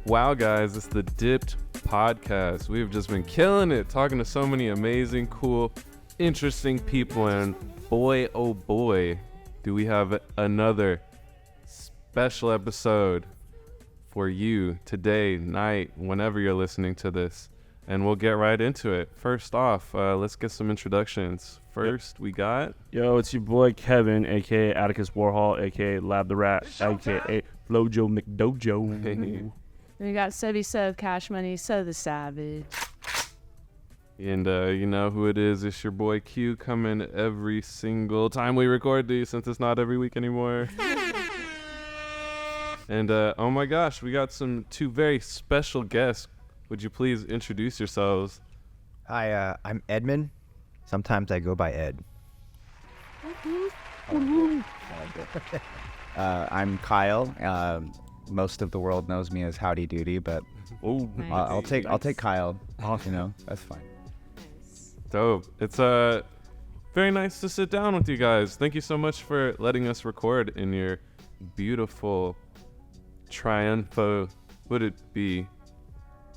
Wow, guys, it's the Dipped Podcast. We've just been killing it, talking to so many amazing, cool, interesting people, and boy, oh boy, do we have another special episode for you today, night, whenever you're listening to this. And we'll get right into it. First off, let's get some introductions. First, we got... Yo, it's your boy Kevin, a.k.a. Atticus Warhol, a.k.a. Lab the Rat, a.k.a. Flojo McDojo. We got Sebby Sev, Cash Money, So the Savage. And you know who it is. It's your boy Q, coming every single time we record these, since it's not every week anymore. And oh my gosh, we got two very special guests. Would you please introduce yourselves? Hi, I'm Edmund. Sometimes I go by Ed. I'm Kyle. Most of the world knows me as Howdy Doody, but Nice. I'll take Kyle. You know, that's fine. Dope. It's very nice to sit down with you guys. Thank you so much for letting us record in your beautiful Triunfo. Would it be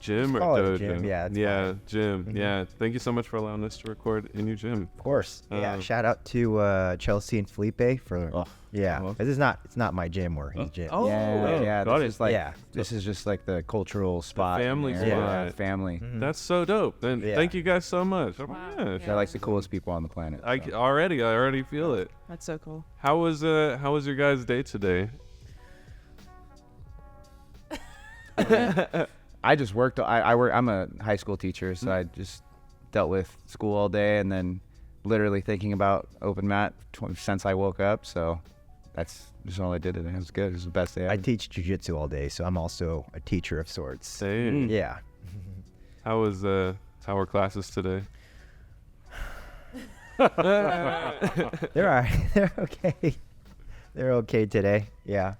gym or Call it a dojo? gym, yeah, it's Yeah, fine. gym. Mhm. Yeah. Thank you so much for allowing us to record in your gym. Of course. Yeah. Um, Shout out to Chelsea and Felipe for. Oh, yeah. well. 'Cause it's not my gym or his gym. Oh, yeah. got This is like Yeah. this is just like the cultural spot. in family there. spot. Yeah, family. Mhm. That's so dope. And Yeah. thank you guys so much. Oh my Wow. gosh. Yeah. They're like the coolest people on the planet. I so. already feel it. That's so cool. How was your guys' day today? I just worked. I work. I'm a high school teacher, so I just dealt with school all day, and then literally thinking about open mat since I woke up. So that's just all I did today. It was good. It was the best day. I ever. teach Jiu Jitsu all day, so I'm also a teacher of sorts. Same. Yeah. How were classes today? They're okay. They're okay today. Yeah.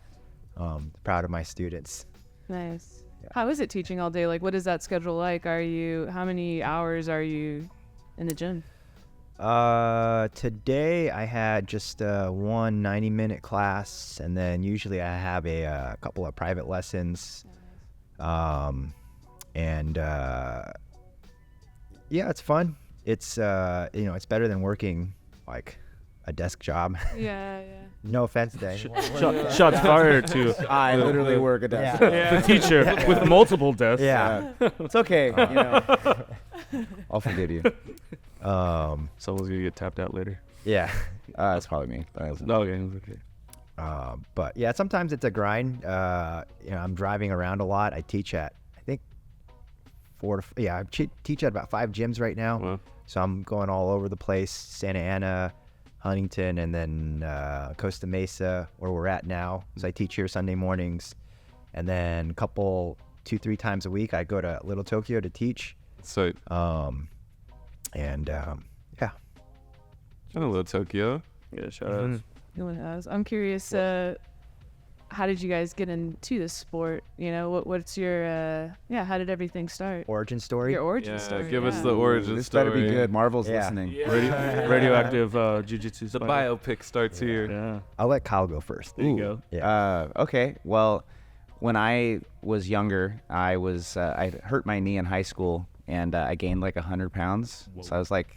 Proud of my students. Nice. Yeah. How is it teaching all day? Like, what is that schedule like? How many hours are you in the gym? Today I had just one 90-minute class, and then usually I have a couple of private lessons. And yeah, it's fun. It's it's better than working like a desk job. Yeah. No offense to anyone. Shots fired to I literally work a desk. Yeah. the teacher with multiple deaths. Yeah. It's okay. You know. I'll forgive you. Someone's gonna get tapped out later. Yeah. It's probably me. But Okay, it's okay. But yeah, sometimes it's a grind. I'm driving around a lot. I teach at, I think, I teach at about 5 gyms right now. Well, So I'm going all over the place: Santa Ana, Huntington, and then Costa Mesa, where we're at now. So I teach here Sunday mornings, and then 2-3 times a week I go to Little Tokyo to teach. so Yeah. kind of little Tokyo. Yeah, shout out. No one has. I'm curious. How did you guys get into this sport? You know, what's your how did everything start? Origin story. Your origin Yeah, story. give us yeah. the origin This story. better be good. Marvel's Yeah. listening. Radioactive Jiu-Jitsu. The spider. biopic starts here. Yeah. I'll let Kyle go first. There you go. Yeah. Okay. Well, when I was younger, I hurt my knee in high school, and I gained like 100 pounds. Whoa. So I was like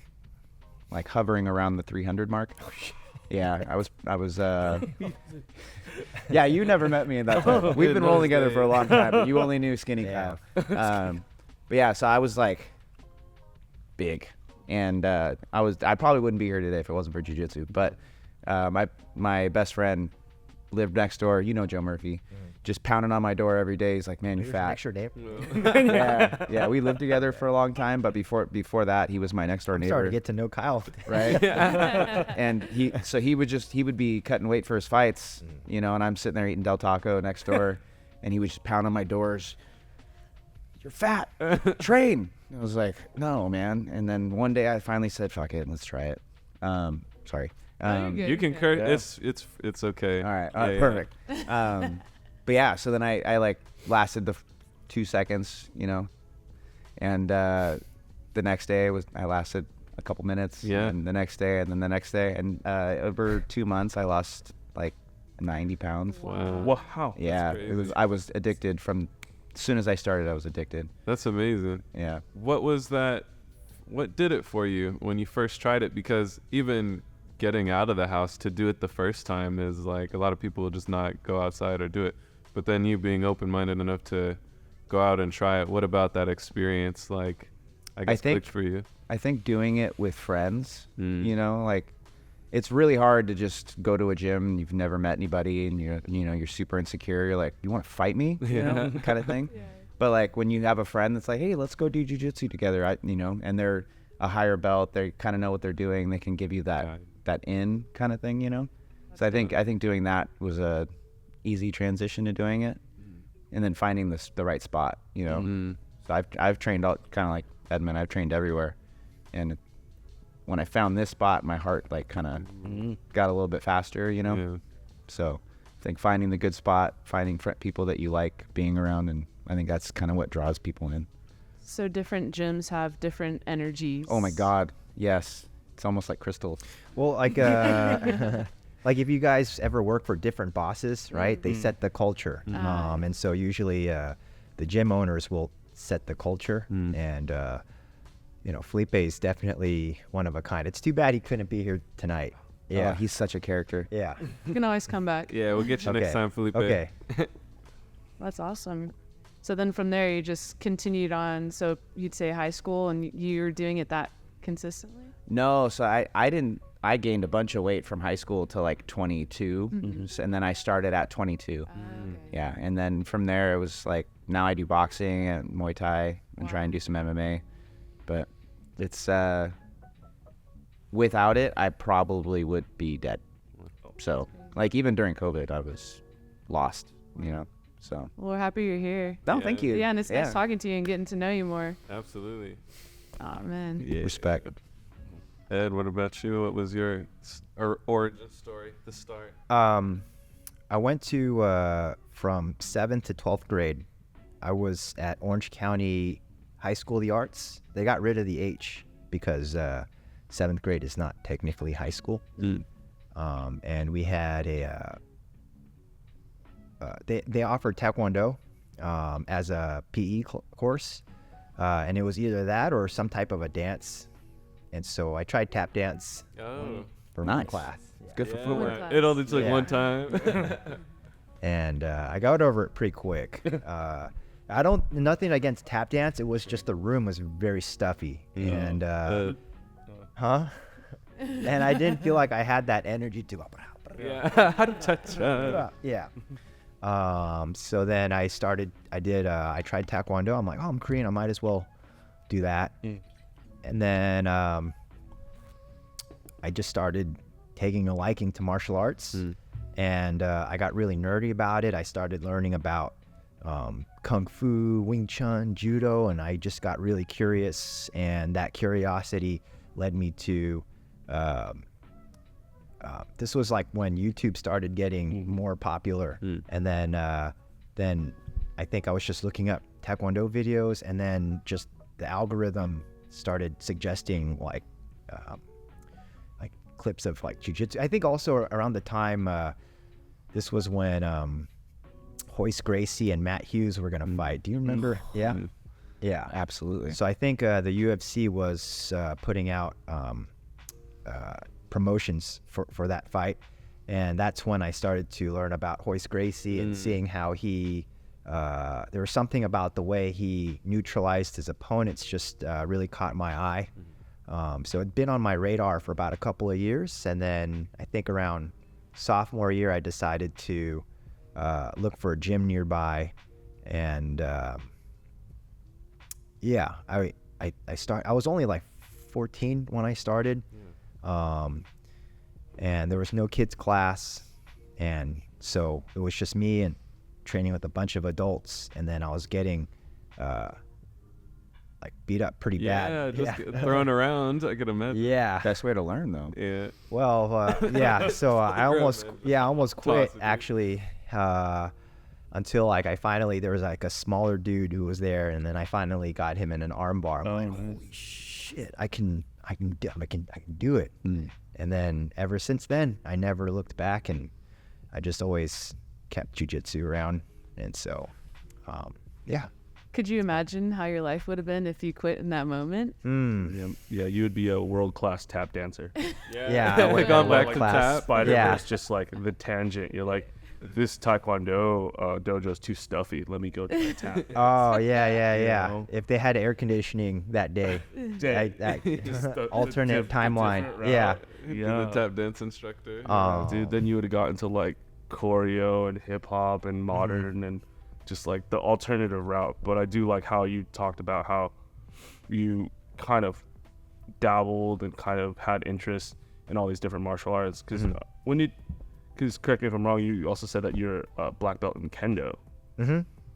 hovering around the 300 mark. Yeah, I was. Yeah, you never met me in that time. We've been rolling together for a long time, but you only knew Skinny Yeah. Kyle. But yeah, so I was like big, and I probably wouldn't be here today if it wasn't for jiu-jitsu. But my best friend lived next door. You know Joe Murphy, just pounding on my door every day. He's like, "Man, you're Here's fat." an extra name. Yeah. We lived together for a long time, but before that, he was my next door I'm neighbor. starting to get to know Kyle. Right. And he would be cutting weight for his fights, you know, and I'm sitting there eating Del Taco next door, and he would just pound on my doors. "You're fat. Train." I was like, "No, man." And then one day I finally said, "Fuck it, let's try it." Sorry. No, you're good. You can Okay. curse. Yeah. It's okay. All right. Yeah, yeah. Perfect. But yeah, so then I like lasted the 2 seconds, you know, and the next day I lasted a couple minutes. Yeah. And the next day, and then the next day, and over 2 months I lost like 90 pounds. Wow. Wow. Yeah, crazy. I was addicted from as soon as I started, I was addicted. That's amazing. Yeah. What was that? What did it for you when you first tried it? Because even getting out of the house to do it the first time is like, a lot of people will just not go outside or do it. But then you being open-minded enough to go out and try it, what about that experience, like, I guess, clicked for you? I think doing it with friends, Mm. you know, like, it's really hard to just go to a gym and you've never met anybody and you're super insecure. You're like, you want to fight me? You know, kind of thing. Yeah. But like when you have a friend that's like, hey, let's go do jiu-jitsu together, and they're a higher belt, they kind of know what they're doing. They can give you that in kind of thing, you know? So I think doing that was a easy transition to doing it, and then finding the right spot, you know? Mm. So I've trained all kind of like Edmund. I've trained everywhere, and when I found this spot, my heart like kind of got a little bit faster, you know. Yeah. So I think finding the good spot, finding people that you like being around, and I think that's kind of what draws people in. So different gyms have different energies. Oh my God, yes, it's almost like crystals. Well, like like if you guys ever work for different bosses, right? They set the culture, and so usually the gym owners will set the culture, and you know, Felipe is definitely one of a kind. It's too bad he couldn't be here tonight. Yeah, He's such a character. yeah. You can always come back. Yeah, we'll get you next Okay. time, Felipe. Okay. That's awesome. So then from there, you just continued on. So you'd say high school, and you're doing it that consistently? No, so I gained a bunch of weight from high school to like 22, and then I started at 22. Okay. Yeah, and then from there it was like, now I do boxing and Muay Thai and try and do some MMA, but it's without it I probably would be dead. So like even during COVID I was lost, you know. So Well, we're happy you're here. no, Yeah. thank you. Yeah, and it's nice talking to you and getting to know you more. Absolutely. Oh, man. Yeah. Respect. Ed, what about you? What was your origin story, the start? I went to from 7th to 12th grade. I was at Orange County High School of the Arts. They got rid of the H because 7th grade is not technically high school. And we had they offered Taekwondo as a PE course, and it was either that or some type of a dance. And so I tried tap dance Oh. for my Nice. class. It's good for Yeah. footwork. It only took Yeah. one time. And I got over it pretty quick. Nothing against tap dance. It was just the room was very stuffy, and and I didn't feel like I had that energy to. Yeah. Yeah. So then I tried Taekwondo. I'm like, oh, I'm Korean. I might as well do that. And then I just started taking a liking to martial arts. And I got really nerdy about it. I started learning about Kung Fu, Wing Chun, Judo, and I just got really curious. And that curiosity led me to, this was like when YouTube started getting more popular. And then I think I was just looking up Taekwondo videos, and then just the algorithm started suggesting like clips of like jiu-jitsu. I think also around the time this was when Hoist Gracie and Matt Hughes were gonna fight. Do you remember? Yeah. Absolutely. So I think the UFC was putting out promotions for that fight, and that's when I started to learn about Hoist Gracie and seeing how he there was something about the way he neutralized his opponents just really caught my eye. So it'd been on my radar for about a couple of years, and then I think around sophomore year I decided to look for a gym nearby, and I was only like 14 when I started, and there was no kids class, and so it was just me and training with a bunch of adults, and then I was getting like beat up pretty Yeah, bad. just thrown around. I could imagine. Yeah. Best way to learn though. Yeah. Well, yeah. So I almost quit Toss it, dude. actually, until like there was like a smaller dude who was there, and then I finally got him in an arm bar. I'm like, holy shit, I can do it. And then ever since then, I never looked back, and I just always kept jiu-jitsu around. And so, Yeah. Could you imagine how your life would have been if you quit in that moment? Yeah, you would be a world-class tap dancer. Yeah, I would gone be back to world-class. tap. Spider-Verse, Yeah. just like the tangent. You're like, this Taekwondo dojo's too stuffy. Let me go to tap. Oh yeah. know? If they had air conditioning that day, alternate timeline. Yeah. The tap dance instructor. Oh, Dude, then you would have got into like choreo and hip hop and modern and just like the alternative route. But I do like how you talked about how you kind of dabbled and kind of had interest in all these different martial arts. Because because correct me if I'm wrong, you also said that you're a black belt in Kendo,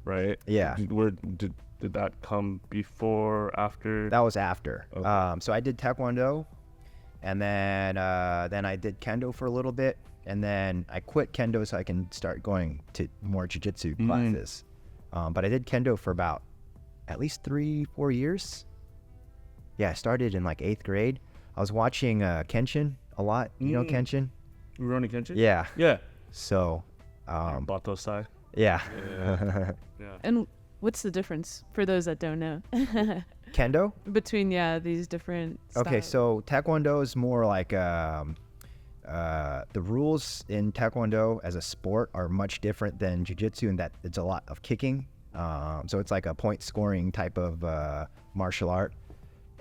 right? Yeah. Where did that come before, after? That was after. Okay. So I did Taekwondo, and then I did Kendo for a little bit, and then I quit Kendo so I can start going to more Jiu Jitsu classes. But I did Kendo for about at least 3-4 years. Yeah, I started in like 8th grade. I was watching Kenshin a lot. You know Kenshin? Rurouni Kenshin? Yeah. Yeah. So, Bato Sai. yeah. Yeah. And what's the difference for those that don't know Kendo? between these different Okay, styles? so Taekwondo is more like the rules in Taekwondo as a sport are much different than Jiu Jitsu in that it's a lot of kicking. So it's like a point scoring type of martial art.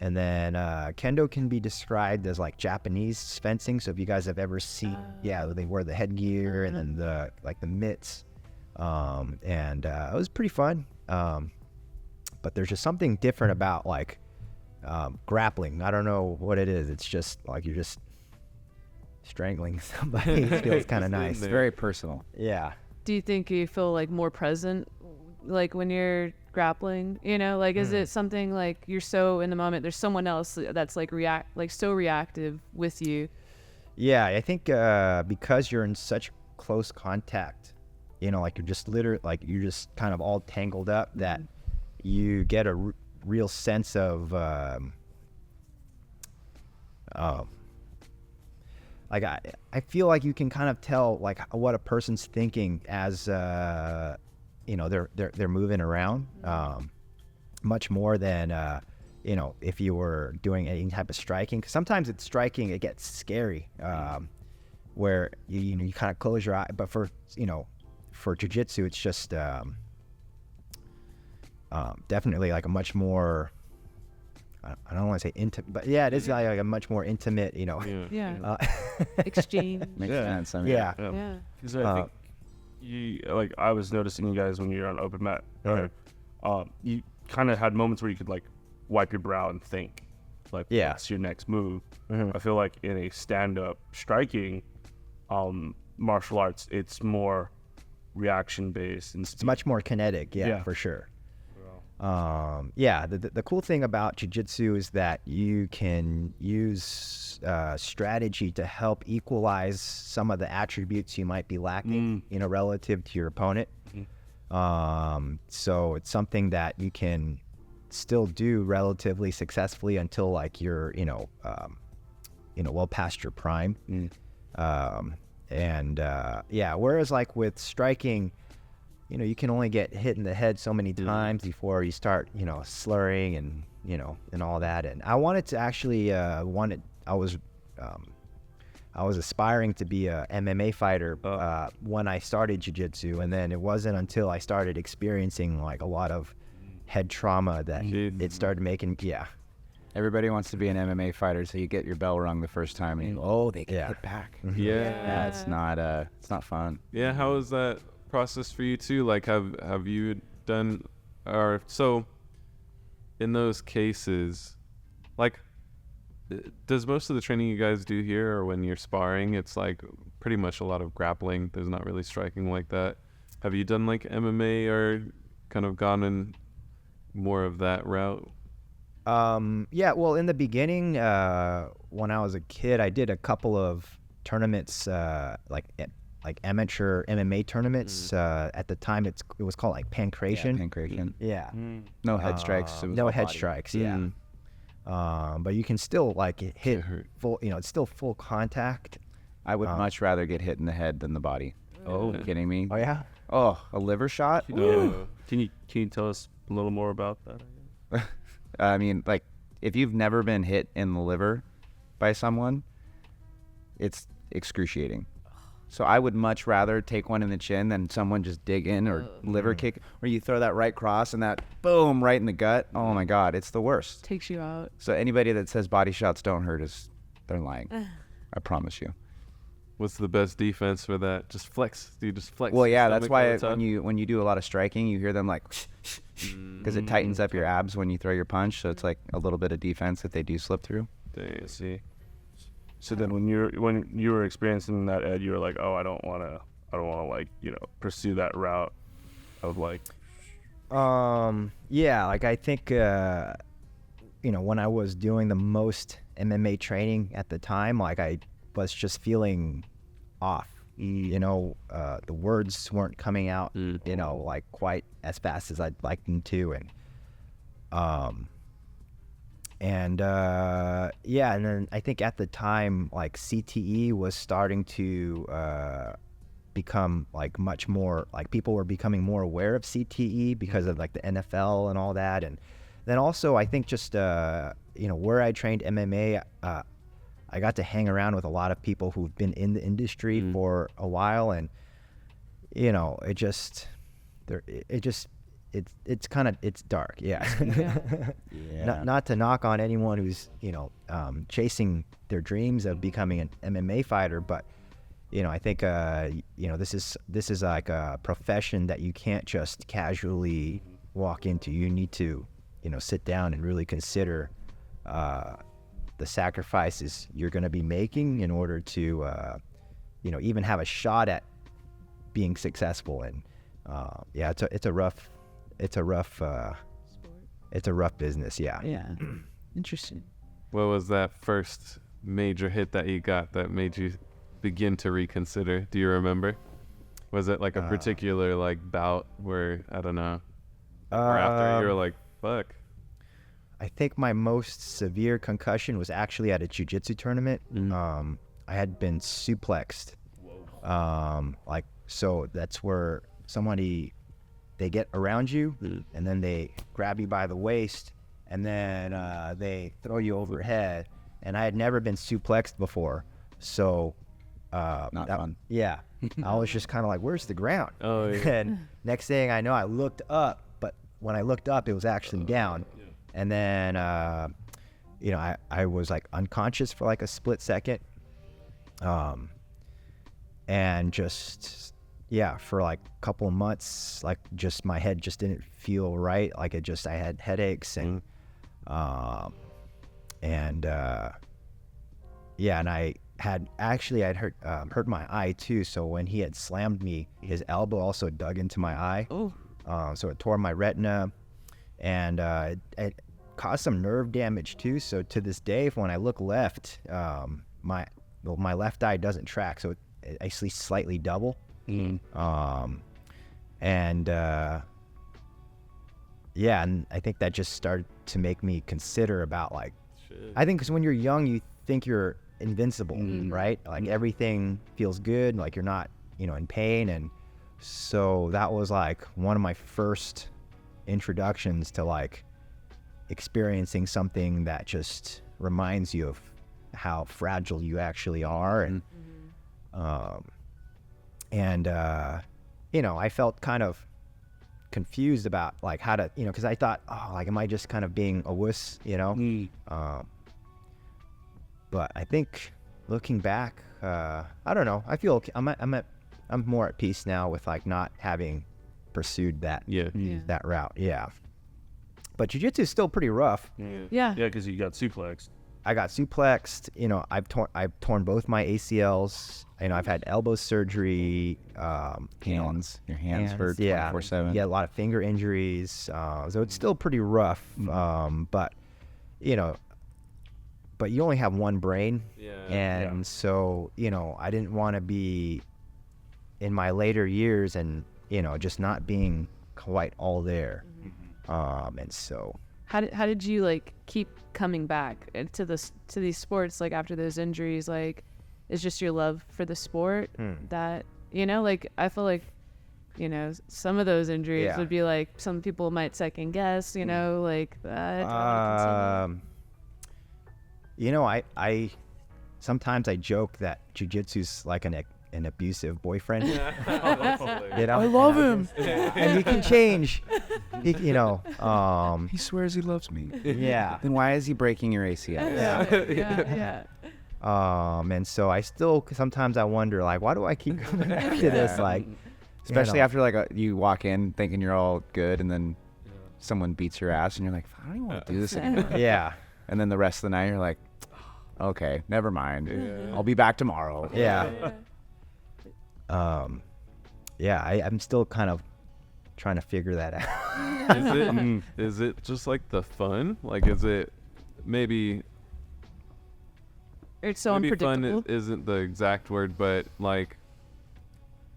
And then Kendo can be described as like Japanese fencing. So if you guys have ever seen, they wear the headgear and then the mitts. And it was pretty fun. But there's just something different about like grappling. I don't know what it is. It's just like you're just strangling somebody. It feels kind of nice. It's very personal. Yeah. Do you think you feel like more present, like when you're grappling? Like is it something like you're so in the moment? There's someone else that's like so reactive with you. Yeah, I think because you're in such close contact, like you're just you're just kind of all tangled up that you get a real sense of like I feel like you can kind of tell like what a person's thinking as they're moving around much more than if you were doing any type of striking. 'Cause sometimes it's striking, it gets scary where you kind of close your eye. But for jiu-jitsu, it's just definitely like a much more, I don't want to say intimate, but yeah, it is like a much more intimate, Exchange. Makes sense. I mean, yeah. Yeah. Because I think I was noticing you guys when you're on open mat. You kind of had moments where you could like wipe your brow and think, like, what's your next move? I feel like in a stand-up striking martial arts, it's more reaction based and It's much more kinetic, for sure. The cool thing about jiu-jitsu is that you can use strategy to help equalize some of the attributes you might be lacking, relative to your opponent. So it's something that you can still do relatively successfully until like you're, well past your prime. Whereas like with striking, you can only get hit in the head so many times before you start, slurring and, and all that. And I wanted to actually, I was aspiring to be a MMA fighter when I started jiu-jitsu. And then it wasn't until I started experiencing like a lot of head trauma that it started making, Everybody wants to be an MMA fighter, so you get your bell rung the first time, and they get hit back. Yeah. It's not fun. Yeah, how was that process for you too? Like have you done, or so in those cases, like does most of the training you guys do here, or when you're sparring, it's like pretty much a lot of grappling, there's not really striking like that? Have you done like MMA or kind of gone in more of that route? Well, in the beginning, when I was a kid, I did a couple of tournaments, like amateur MMA tournaments. At the time, it was called like pancration. Pancration. Yeah. No head strikes. It was No all head body. strikes. Yeah. But you can still like hit full. It's still full contact. I would much rather get hit in the head than the body. Oh, Are you kidding me? Oh yeah. Oh, a liver shot? Can you tell us a little more about that? I mean, like, if you've never been hit in the liver by someone, it's excruciating. So I would much rather take one in the chin than someone just dig in or liver kick, or you throw that right cross and that boom right in the gut. Oh my God, it's the worst. Takes you out. So anybody that says body shots don't hurt they're lying. I promise you. What's the best defense for that? Just flex. Do you just flex? Well, your yeah, that's stomach why all the time? when you do a lot of striking, you hear them like, because it tightens up your abs when you throw your punch. So it's like a little bit of defense that they do slip through. Dang. See. So then when you were experiencing that, Ed, you were like, oh, I don't want to like, pursue that route of like. Yeah, like I think, when I was doing the most MMA training at the time, like I was just feeling off. The words weren't coming out, like quite as fast as I'd like them to, and then I think at the time, like CTE was starting to become like much more, like people were becoming more aware of CTE because of like the NFL and all that, and then also I think just where I trained MMA, I got to hang around with a lot of people who've been in the industry for a while, and it's dark, yeah. Not to knock on anyone who's chasing their dreams of becoming an MMA fighter, but I think this is like a profession that you can't just casually walk into. You need to sit down and really consider the sacrifices you're going to be making in order to even have a shot at being successful. And it's a rough business. Yeah. Interesting. What was that first major hit that you got that made you begin to reconsider? Do you remember? Was it like a particular like bout where, I don't know, or after you were like, fuck? I think my most severe concussion was actually at a Jiu Jitsu tournament. I had been suplexed. So that's where they get around you and then they grab you by the waist and then they throw you overhead. And I had never been suplexed before. So not fun. Yeah. I was just kind of like, where's the ground? Oh, yeah. And next thing I know, I looked up, but when I looked up, it was actually down. And then, I was like unconscious for like a split second. And just, for like a couple of months, like just my head just didn't feel right. Like I had headaches and and I I'd hurt my eye too. So when he had slammed me, his elbow also dug into my eye. So it tore my retina. And it caused some nerve damage too. So to this day, when I look left, my left eye doesn't track, so it actually slightly double. And and I think that just started to make me consider about like, I think because when you're young, you think you're invincible, right? Like everything feels good, like you're not, in pain, and so that was like one of my first introductions to like experiencing something that just reminds you of how fragile you actually are. And I felt kind of confused about like how to, because I thought, am I just kind of being a wuss, but I think looking back, I don't know, I feel okay. I'm more at peace now with like not having pursued that that route. But jiu-jitsu is still pretty rough. Yeah, because you got suplexed. I got suplexed. I've torn both my ACLs. I've had elbow surgery. Your hands hurt 24/7. Yeah, a lot of finger injuries. So it's still pretty rough. But you only have one brain. So I didn't want to be in my later years and just not being quite all there. And so how did you like keep coming back to these sports, like after those injuries? Like, it's just your love for the sport that like, I feel like you know, some of those injuries Yeah. would be like, some people might second guess, you know, like, do I wanna continue? You know, I sometimes I joke that jiu-jitsu's like an abusive boyfriend. You know? I love him. And he can change. You know, He swears he loves me. yeah. Then why is he breaking your ACL? Yeah. And so I still sometimes I wonder, like, why do I keep coming back to this? Like, Especially know. after like you walk in thinking you're all good, and then someone beats your ass, and you're like, I don't even want to do this anymore. yeah, And then the rest of the night, you're like, okay, never mind. I'll be back tomorrow. yeah. I'm still kind of trying to figure that out. Is it just like the fun? Like, is it maybe It's so maybe fun unpredictable. isn't the exact word, but like,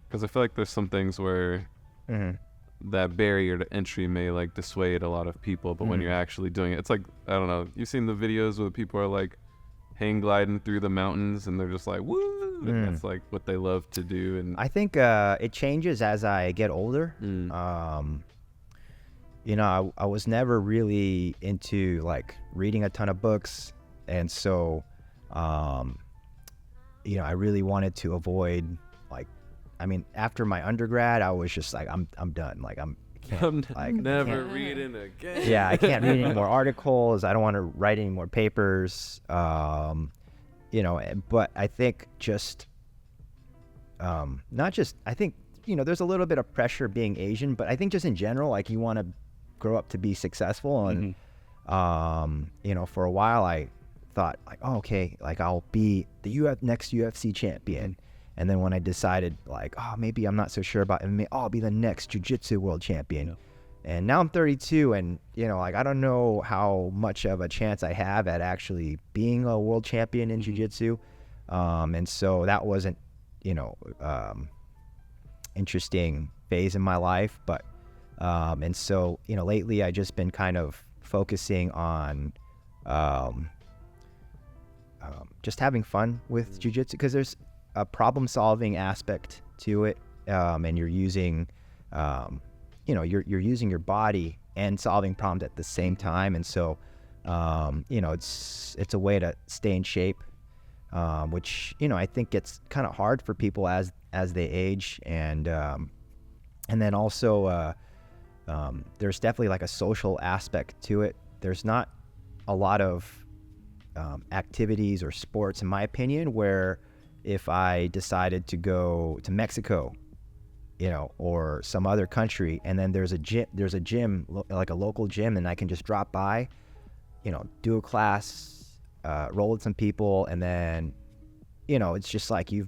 because I feel like there's some things where Mhm. that barrier to entry may like dissuade a lot of people, but when you're actually doing it, it's like, I don't know, you've seen the videos where people are like hang gliding through the mountains and they're just like, woo, and that's like what they love to do. And I think it changes as I get older. You know, I was never really into like reading a ton of books, and so you know, I really wanted to avoid, like, I mean, after my undergrad, I was just like, I'm done. Like, I'm like, never can't- reading again. yeah, I can't read any more articles. I don't want to write any more papers. You know, but I think just, not just, I think, you know, there's a little bit of pressure being Asian, but I think just in general, like, you want to grow up to be successful. And, you know, for a while I thought like, oh, okay, like I'll be the next UFC champion. And then when I decided like, oh, maybe I'm not so sure about MMA, I'll be the next jiu-jitsu world champion. Yeah. And now I'm 32, and, you know, like, I don't know how much of a chance I have at actually being a world champion in jiu-jitsu. And so that wasn't, you know, interesting phase in my life. But, and so, you know, lately I just been kind of focusing on just having fun with jiu-jitsu, because there's a problem-solving aspect to it, and you're using, you know, you're using your body and solving problems at the same time, and so, you know, it's a way to stay in shape, which, you know, I think it's kind of hard for people as they age, and then also there's definitely like a social aspect to it. There's not a lot of activities or sports, in my opinion, where if I decided to go to Mexico, you know, or some other country, and then there's a gym, like a local gym, and I can just drop by, you know, do a class, roll with some people, and then, you know, it's just like you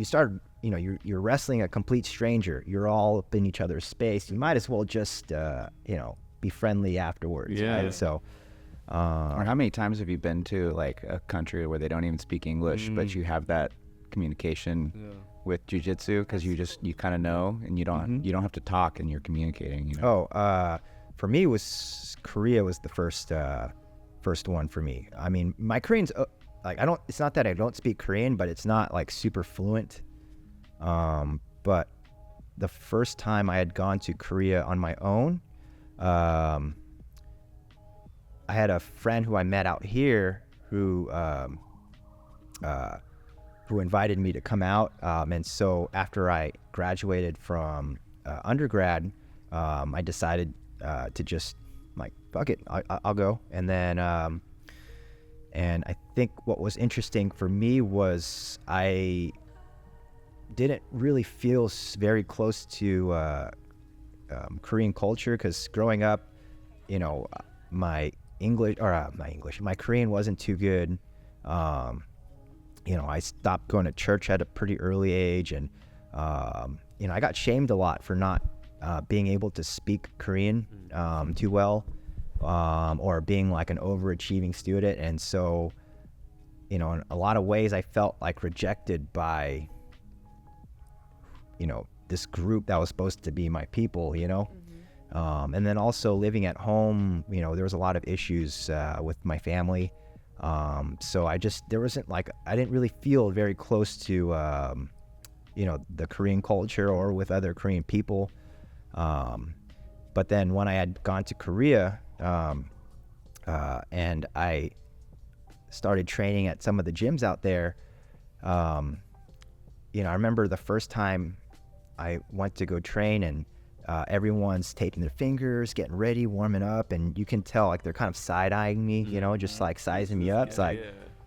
start, you know, you're wrestling a complete stranger. You're all up in each other's space. You might as well just, you know, be friendly afterwards. Yeah. Right? So, Or how many times have you been to like a country where they don't even speak English, but you have that communication with jiu-jitsu, because you kind of know, and you don't have to talk, and you're communicating, you know? For me, Korea was the first one for me. I mean, my Korean's like, it's not that I don't speak Korean, but it's not like super fluent. But the first time I had gone to Korea on my own, I had a friend who I met out here who invited me to come out, and so after I graduated from undergrad, I decided to just like, fuck it, I'll go. And then and I think what was interesting for me was I didn't really feel very close to Korean culture, because growing up, you know, my Korean wasn't too good. You know, I stopped going to church at a pretty early age, and you know, I got shamed a lot for not being able to speak Korean too well, or being like an overachieving student. And so, you know, in a lot of ways I felt like rejected by, you know, this group that was supposed to be my people, you know. And then also living at home, you know, there was a lot of issues with my family. So I didn't really feel very close to the Korean culture or with other Korean people. But then when I had gone to Korea, and I started training at some of the gyms out there, I remember the first time I went to go train, and everyone's taping their fingers, getting ready, warming up, and you can tell like they're kind of side-eyeing me, just like sizing me up. It's like,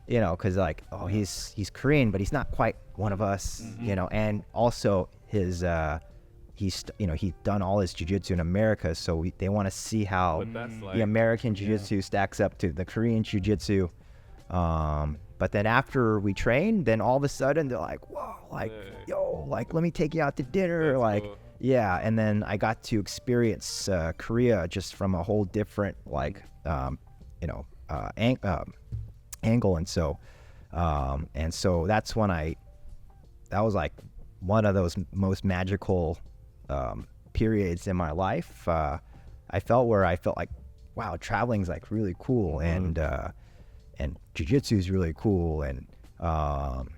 because like, oh, he's Korean, but he's not quite one of us, and also his he's done all his jiu-jitsu in America, so they want to see how the American jiu-jitsu stacks up to the Korean jiu-jitsu. But then after we trained, then all of a sudden they're like, whoa, like, yo, like, let me take you out to dinner. That's like, cool. Yeah. And then I got to experience Korea just from a whole different, like, angle. And so that's when that was like one of those most magical periods in my life. I felt like, wow, traveling's like really cool. And jiu-jitsu is really cool, and and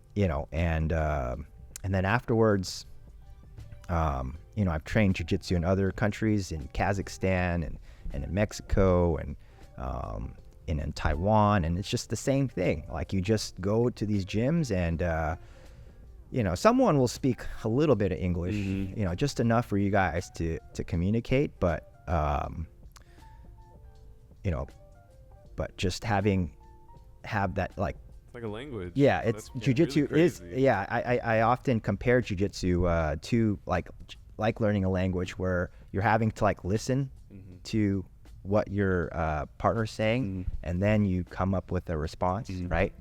then afterwards, I've trained jiu-jitsu in other countries, in Kazakhstan and in Mexico and in Taiwan, and it's just the same thing. Like, you just go to these gyms, and someone will speak a little bit of English, just enough for you guys to communicate, but but just have that, like, it's like a language. Yeah, it's jiu-jitsu really is. Yeah, I often compare jiu-jitsu to like learning a language, where you're having to like listen to what your partner's saying, and then you come up with a response, right?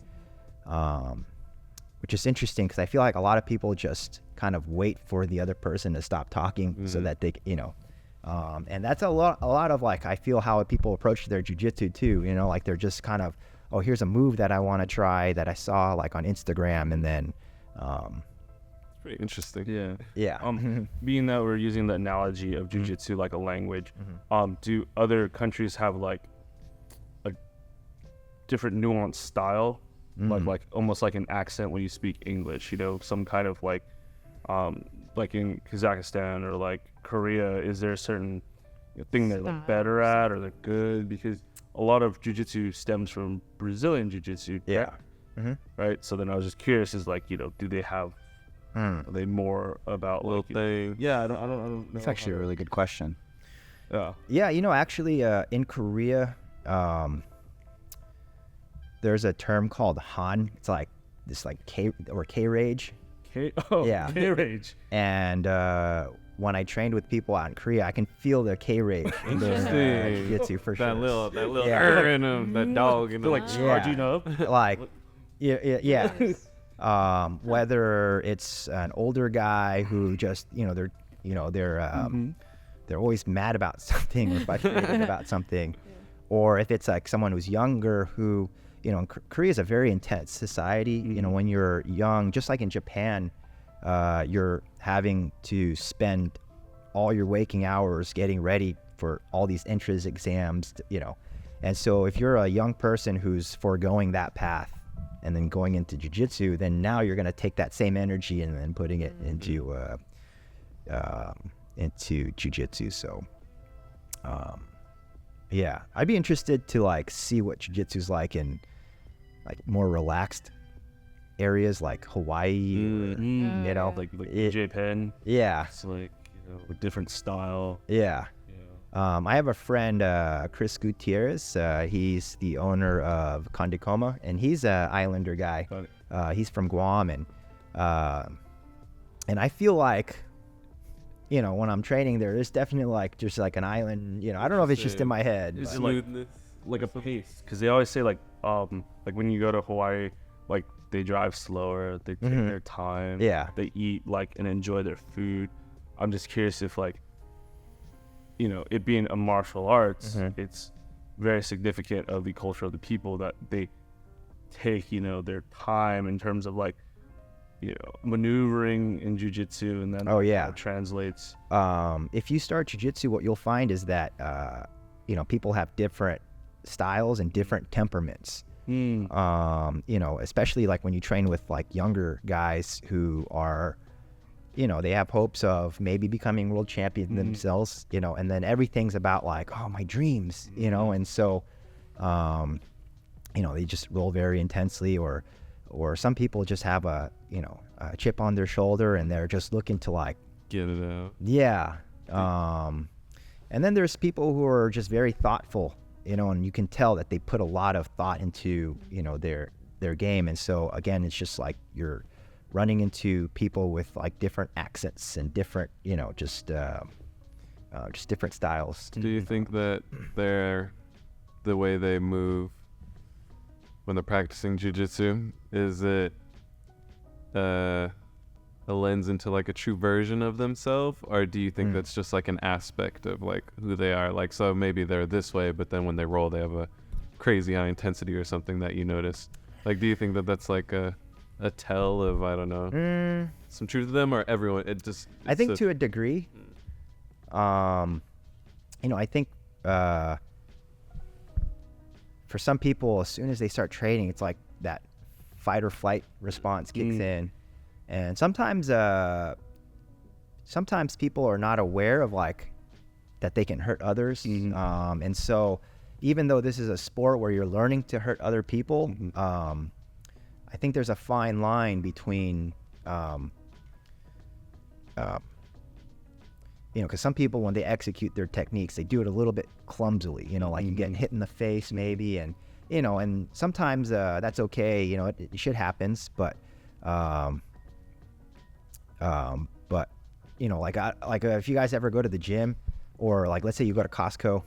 Which is interesting, because I feel like a lot of people just kind of wait for the other person to stop talking so that they, and that's a lot of, like, I feel how people approach their jiu-jitsu too. Like, they're just kind of, oh, here's a move that I want to try that I saw like on Instagram, and then it's pretty interesting. Yeah. Being that we're using the analogy of jiu-jitsu like a language, do other countries have like a different nuanced style, like almost like an accent when you speak English? Some kind of like in Kazakhstan or like Korea, is there a certain thing they're like better at, or they're good? Because a lot of jiu-jitsu stems from Brazilian jiu-jitsu. Yeah. Right. So then I was just curious, is like, do they have, are they more about little like, thing? Yeah, I don't know. That's actually a really good question. Yeah. Yeah, actually, in Korea, there's a term called Han. It's like this, like K rage. Yeah. K rage. And when I trained with people out in Korea, I can feel their K rage in their jiu-jitsu for sure. That little Yeah. in them, that dog in them. They're like charging up. Like, yeah. Whether it's an older guy who just, they're always mad about something or frustrated about something, or if it's like someone who's younger who, Korea is a very intense society. When you're young, just like in Japan, you're having to spend all your waking hours getting ready for all these entrance exams, and so if you're a young person who's foregoing that path and then going into jiu-jitsu, then now you're going to take that same energy and then putting it into jiu-jitsu. So yeah, I'd be interested to like see what jiu-jitsu's like in like more relaxed areas like Hawaii, like DJ Penn. Yeah. It's like, a different style. Yeah. I have a friend, Chris Gutierrez. He's the owner of Kondikoma, and he's an Islander guy. He's from Guam, and I feel like, when I'm training there's definitely like just like an island. I don't know if it's just in my head. It's but- Smoothness. Like a pace, because they always say like when you go to Hawaii, like they drive slower, they take their time, they eat like and enjoy their food. I'm just curious if like, it being a martial arts, it's very significant of the culture of the people that they take their time in terms of like maneuvering in jiu-jitsu, and then how it translates. If you start jiu-jitsu, what you'll find is that people have different styles and different temperaments. Especially like when you train with like younger guys who are they have hopes of maybe becoming world champion themselves, and then everything's about like, oh, my dreams, and so, they just roll very intensely, or some people just have a chip on their shoulder and they're just looking to like Get it out. Yeah. And then there's people who are just very thoughtful, and you can tell that they put a lot of thought into, their game. And so again, it's just like you're running into people with like different accents and different, just different styles. Do you think that the way they move when they're practicing jiu-jitsu, is it a lens into like a true version of themselves, or do you think that's just like an aspect of like who they are? Like, so maybe they're this way, but then when they roll, they have a crazy high intensity or something that you notice. Like, do you think that that's like a tell of, I don't know, some truth to them, or everyone? I think to a degree. I think for some people, as soon as they start training, it's like that fight or flight response kicks in. And sometimes people are not aware of like that they can hurt others. And so even though this is a sport where you're learning to hurt other people, I think there's a fine line between, because some people, when they execute their techniques, they do it a little bit clumsily, like you get hit in the face maybe. And, and sometimes that's okay. It shit happens, but like if you guys ever go to the gym, or like let's say you go to Costco,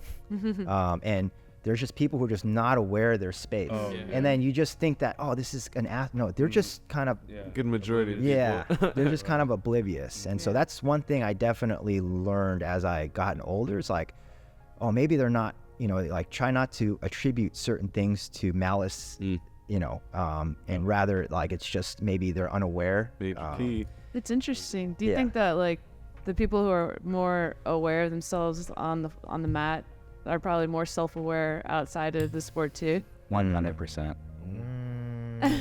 and there's just people who are just not aware of their space, and then you just think that, oh, this is no, they're just kind of good majority of people. They're just kind of oblivious. And so that's one thing I definitely learned as I gotten older, is like, oh, maybe they're not, like try not to attribute certain things to malice, and rather like it's just maybe they're unaware. It's interesting. Do you think that like the people who are more aware of themselves on the mat are probably more self-aware outside of the sport too? 100%.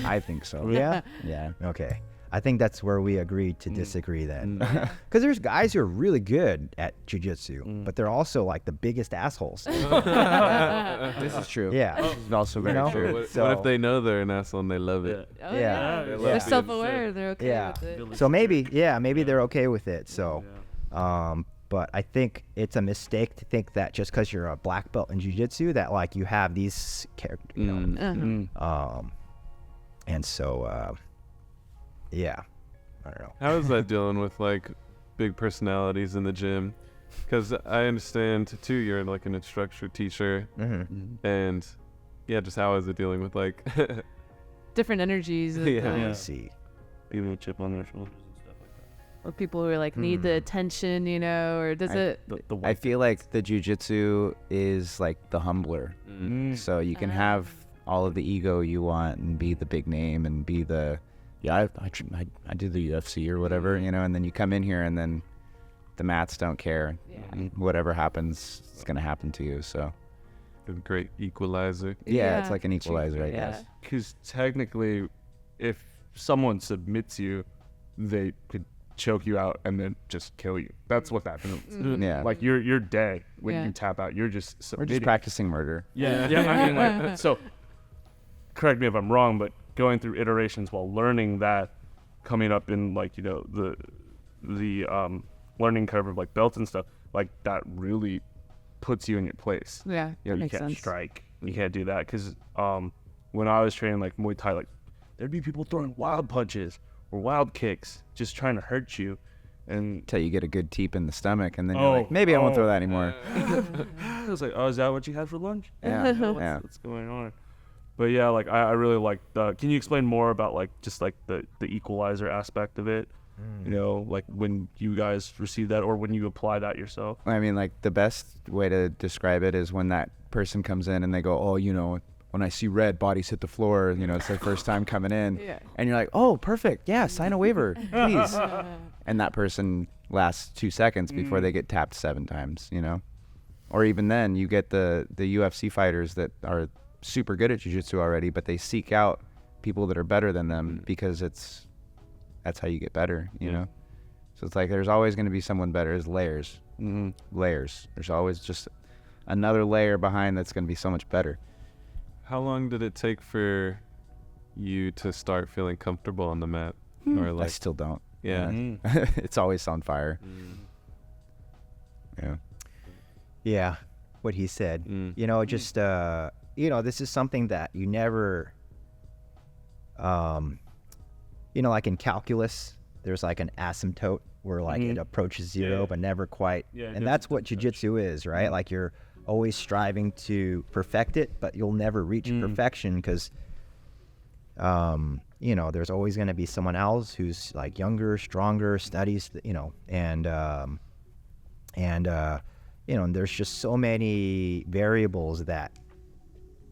I think so. Yeah. Yeah. Okay. I think that's where we agreed to disagree then. Because there's guys who are really good at jiu-jitsu, but they're also like the biggest assholes. This is true. Yeah. This is also very true. What if they know they're an asshole and they love it? Oh, Yeah. They love They're being self-aware. They're okay Yeah. with it. So maybe they're okay with it. So, but I think it's a mistake to think that just because you're a black belt in jiu-jitsu that like you have these characters, and so, yeah, I don't know. How is that dealing with like big personalities in the gym? Because I understand too, you're like an instructor, teacher, and just how is it dealing with like Different energies. Let's see. People with chip on their shoulders and stuff like that. Or people who are like need the attention, or does it? I feel like the jiu-jitsu is like the humbler. So you can have all of the ego you want and be the big name and be the, I do the UFC or whatever, and then you come in here and then the mats don't care. Whatever happens, it's going to happen to you. So a great equalizer? Yeah, it's like an equalizer, I guess. Because technically, if someone submits you, they could choke you out and then just kill you. That's what that means. Yeah. Like you're dead when you tap out. You're just We're submitting. just practicing murder. Yeah. I mean, like, so correct me if I'm wrong, but going through iterations while learning that, coming up in like the learning curve of like belts and stuff, like that really puts you in your place. Yeah, You makes can't sense. strike. You can't do that because when I was training like Muay Thai, like there'd be people throwing wild punches or wild kicks, just trying to hurt you, and Until you get a good teep in the stomach, and then you're like, maybe I won't throw that anymore. I was like, oh, is that what you had for lunch? Yeah. What's going on? But yeah, like I really like the. Can you explain more about like just like the equalizer aspect of it? Like when you guys receive that or when you apply that yourself. I mean, like the best way to describe it is when that person comes in and they go, oh, when I see red, bodies hit the floor, it's their first time coming in. And you're like, oh, perfect. Yeah, sign a waiver, please. And that person lasts 2 seconds before they get tapped 7 times, Or even then, you get the UFC fighters that are super good at jiu-jitsu already, but they seek out people that are better than them because that's how you get better, So it's like there's always going to be someone better. There's layers. Mm-hmm. Layers. There's always just another layer behind that's going to be so much better. How long did it take for you to start feeling comfortable on the mat? Or I like, still don't. yeah. Mm. It's always on fire. Yeah. Yeah, what he said. Mm. You know, just this is something that you never, like in calculus, there's like an asymptote where like it approaches zero, Yeah. but never quite. Yeah, it and that's doesn't what touch. jiu-jitsu is, right? Like you're always striving to perfect it, but you'll never reach perfection because, there's always going to be someone else who's like younger, stronger, studies, and there's just so many variables that,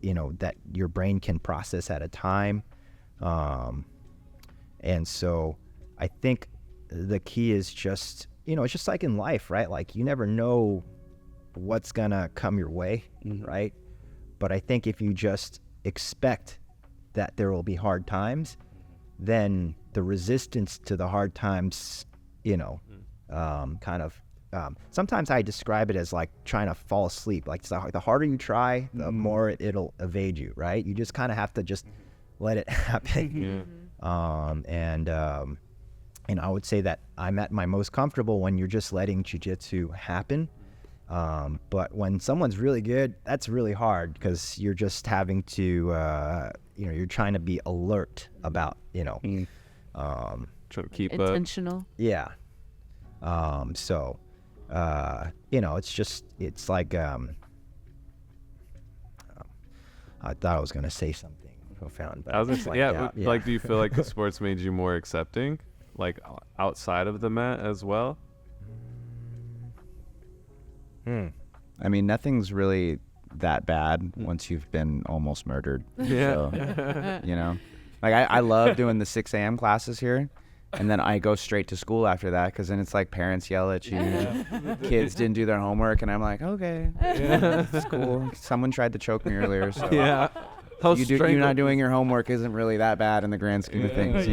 that your brain can process at a time. And so I think the key is just, it's just like in life, right? Like you never know what's gonna come your way, right? But I think if you just expect that there will be hard times, then the resistance to the hard times, sometimes I describe it as like trying to fall asleep. Like the harder you try, the more it'll evade you, right? You just kind of have to just let it happen. And I would say that I'm at my most comfortable when you're just letting jiu-jitsu happen. But when someone's really good, that's really hard because you're just having to, you're trying to be alert about, Trying to keep up. Intentional. yeah. It's like, I thought I was going to say something profound, but I was gonna say, yeah, that, like, do you feel like the sports made you more accepting, like outside of the mat as well? I mean, nothing's really that bad once you've been almost murdered. Yeah. So, like I love doing the 6 a.m. classes here. And then I go straight to school after that because then it's like parents yell at you. Kids didn't do their homework. And I'm like, okay, it's cool. Someone tried to choke me earlier. So Yeah. you not doing your homework isn't really that bad in the grand scheme of things,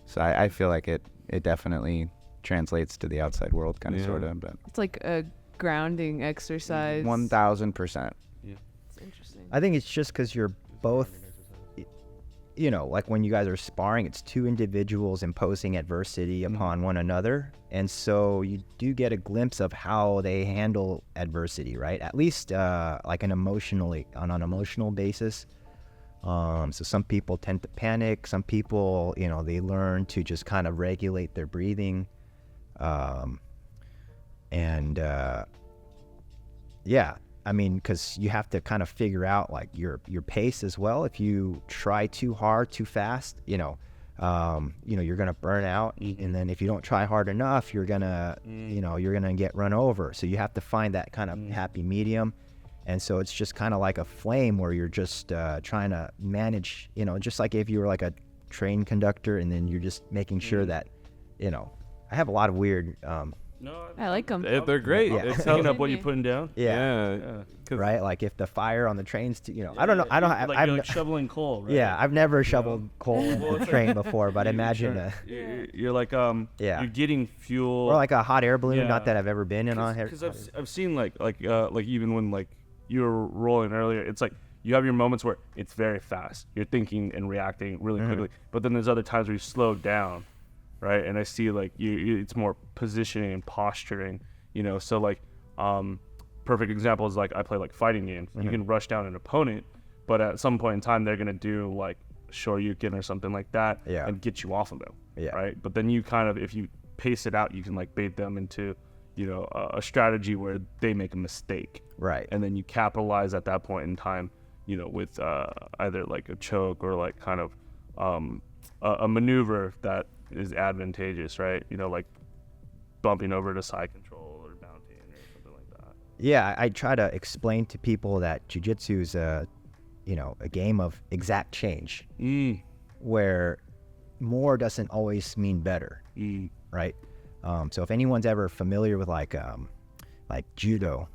So I feel like it definitely translates to the outside world kind of sort of. But It's like a grounding exercise. 1,000%. It's interesting. I think it's just because you're both, like when you guys are sparring, it's two individuals imposing adversity upon one another. And so you do get a glimpse of how they handle adversity, right? At least like on an emotional basis. So some people tend to panic. Some people, they learn to just kind of regulate their breathing. I mean, because you have to kind of figure out like your pace as well. If you try too hard, too fast, you're gonna burn out. And then if you don't try hard enough, you're gonna get run over. So you have to find that kind of happy medium. And so it's just kind of like a flame where you're just trying to manage, just like if you were like a train conductor, and then you're just making sure that, I have a lot of weird. No, I like them. They're great. Yeah. It's picking how- up what you're putting down. yeah. 'Cause- Right, like if the fire on the trains, I don't know. I don't. Like, I've you're like shoveling coal, right? Yeah, I've never shoveled coal in a train before, but imagine You're like Yeah. you're getting fuel. or like a hot air balloon. Yeah. Not that I've ever been in on. Because I've seen like even when like you were rolling earlier, it's like you have your moments where it's very fast. You're thinking and reacting really quickly, but then there's other times where you slow down, right? And I see like it's more positioning and posturing, So like perfect example is like I play like fighting games. You can rush down an opponent, but at some point in time they're gonna do like shoryuken or something like that and get you off of them, right? But then you kind of, if you pace it out, you can like bait them into a strategy where they make a mistake, Right. and then you capitalize at that point in time, with either like a choke or like kind of a maneuver that is advantageous, right? Like bumping over to side control or mounting or something like that. Yeah, I try to explain to people that jiu-jitsu is a game of exact change, where more doesn't always mean better, right? So if anyone's ever familiar with like judo,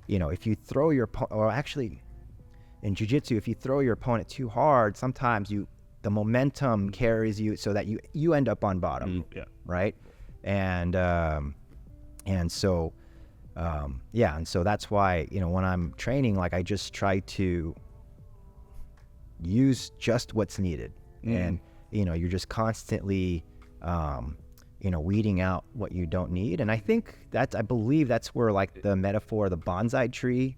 if you throw your or actually in jiu-jitsu, if you throw your opponent too hard, sometimes the the momentum carries you so that you end up on bottom, Yeah. right? And so that's why, you know, when I'm training, like I just try to use just what's needed. And, you know, you're just constantly, you know, weeding out what you don't need. And I believe that's where like the metaphor of the bonsai tree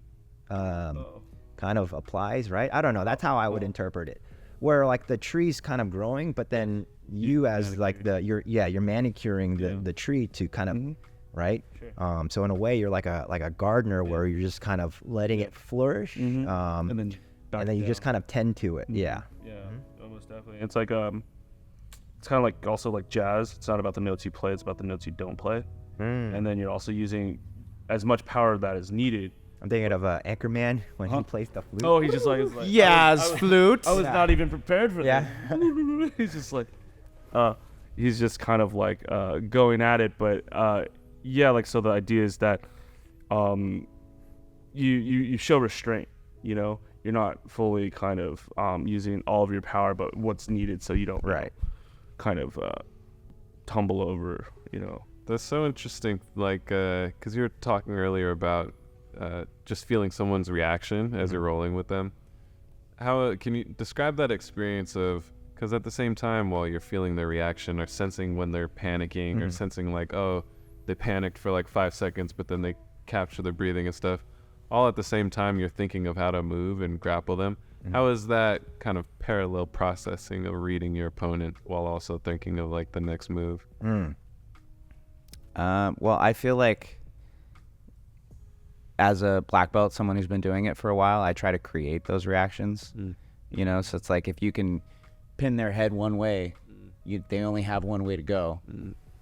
kind of applies, right? I don't know. That's how I would interpret it. Where like the tree's kind of growing, but then you as like you're manicuring the tree to kind of, right? Sure. So in a way you're like a gardener where you're just kind of letting it flourish. And then you just kind of tend to it. Yeah. Yeah, almost definitely. It's like it's kind of like also like jazz. It's not about the notes you play; it's about the notes you don't play. And then you're also using as much power that is needed. I'm thinking of Anchorman when he plays the flute. Oh, he's just like, flute. I was not even prepared for Yeah. that. He's just like, he's just kind of like going at it. But yeah, like so the idea is that you show restraint. You know, you're not fully kind of using all of your power, but what's needed so you don't kind of tumble over. You know. That's so interesting. Like, because you were talking earlier about just feeling someone's reaction as you're rolling with them. How can you describe that experience of? Because at the same time, while you're feeling their reaction or sensing when they're panicking or sensing like, oh, they panicked for like 5 seconds, but then they capture their breathing and stuff, all at the same time you're thinking of how to move and grapple them. How is that kind of parallel processing of reading your opponent while also thinking of like the next move? Well, I feel like as a black belt, someone who's been doing it for a while, I try to create those reactions. You know, so it's like if you can pin their head one way, they only have one way to go.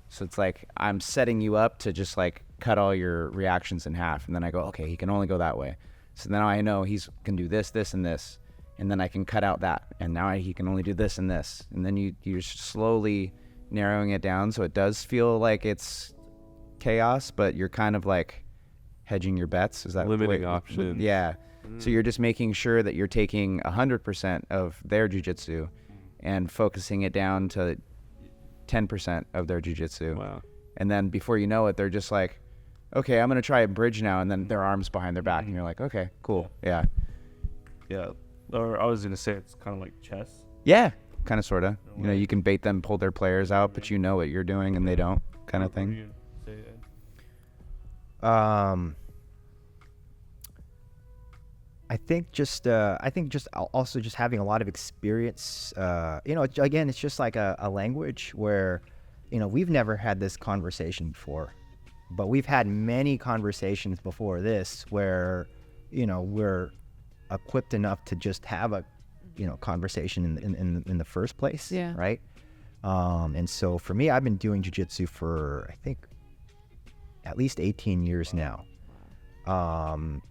So it's like I'm setting you up to just like cut all your reactions in half, and then I go, okay, he can only go that way. So now I know he can do this, this, and this, and then I can cut out that, and now he can only do this and this, and then you're slowly narrowing it down so it does feel like it's chaos, but you're kind of like hedging your bets. Is that limiting options? Yeah. So you're just making sure that you're taking 100% of their jiu-jitsu and focusing it down to 10% of their jiu-jitsu. Wow. And then before you know it, they're just like, okay, I'm going to try a bridge now. And then their arms behind their back. And you're like, okay, cool. Yeah. Yeah. Or I was going to say it's kind of like chess. Yeah. Kind of, sort of. You know, you can bait them, pull their players out, but you know what you're doing and they don't, kind of thing. I think just also just having a lot of experience. You know, again, it's just like a language where, you know, we've never had this conversation before, but we've had many conversations before this where, you know, we're equipped enough to just have a, you know, conversation in the first place. Yeah. Right. And so for me, I've been doing jiu-jitsu for, I think, at least 18 years now.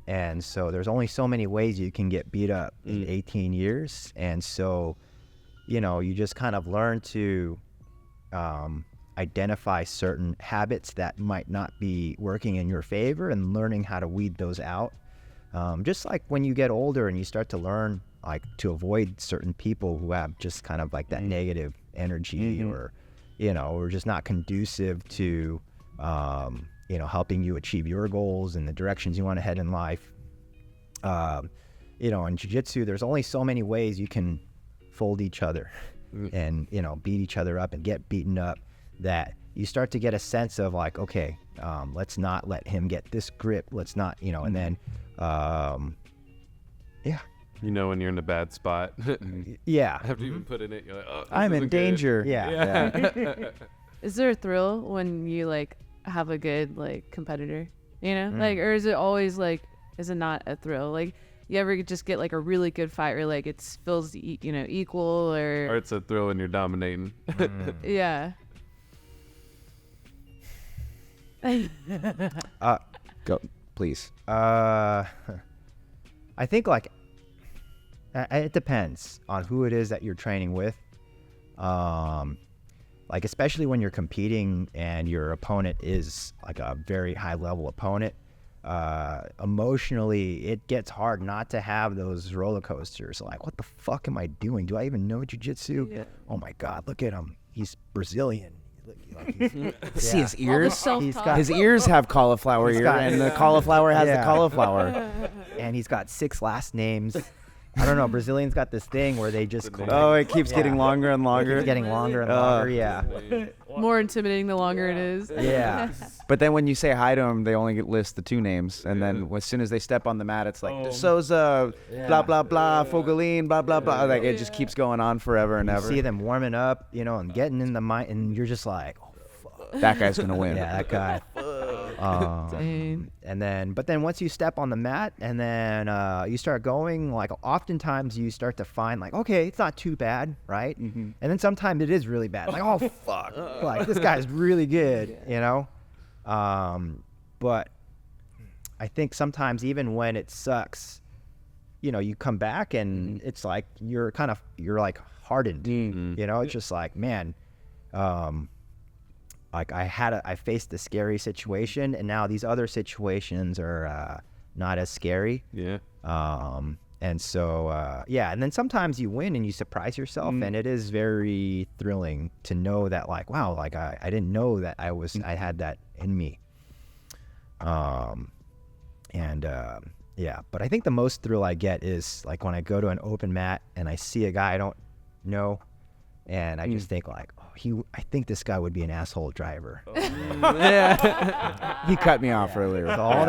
And so there's only so many ways you can get beat up in 18 years. And so, you know, you just kind of learn to identify certain habits that might not be working in your favor and learning how to weed those out. Just like when you get older and you start to learn like to avoid certain people who have just kind of like that negative energy or, you know, or just not conducive to, you know, helping you achieve your goals and the directions you want to head in life. You know, in jiu-jitsu, there's only so many ways you can fold each other and, you know, beat each other up and get beaten up, that you start to get a sense of like, okay, let's not let him get this grip. Let's not, you know, and then, yeah. You know when you're in a bad spot. Yeah. After you even put in it, you're like, oh, this I'm in isn't good. danger. Yeah. Is there a thrill when you like have a good like competitor, you know, like, or is it always like, is it not a thrill? Like, you ever just get like a really good fight where like it feels, you know, equal, Or it's a thrill when you're dominating. yeah. Go, please. I think like it depends on who it is that you're training with. Like especially when you're competing and your opponent is like a very high level opponent. emotionally, it gets hard not to have those roller coasters. Like, what the fuck am I doing? Do I even know jiu-jitsu? Yeah. Oh my God, look at him. He's Brazilian. Like he's, See his ears? self-talk. His ears have cauliflower ear, got- and the cauliflower has the Yeah. cauliflower. And he's got 6 last names. I don't know. Brazilians got this thing where they just Oh, it keeps getting longer and It longer. keeps getting longer and longer. Yeah. More intimidating the longer it is. Yeah. But then when you say hi to them, they only list the 2 names, and then as soon as they step on the mat, it's like De Souza, blah blah blah, Fogelin, blah blah blah. Like it just keeps going on forever and You ever. see them warming up, and getting in the mind, and you're just like, oh, That guy's gonna win. yeah, that guy. Dang. But then once you step on the mat and then you start going, like oftentimes you start to find like, okay, it's not too bad, right? Mm-hmm. And then sometimes it is really bad. Like, oh fuck, like this guy's really good, But I think sometimes even when it sucks, you come back and it's like you're like hardened. It's just like, man, like I faced a scary situation, and now these other situations are not as scary. Yeah. And so and then sometimes you win and you surprise yourself, and it is very thrilling to know that, like, wow, like I didn't know that I had that in me. But I think the most thrill I get is like when I go to an open mat and I see a guy I don't know, and I just think like, I think this guy would be an asshole driver. He cut me off earlier. So all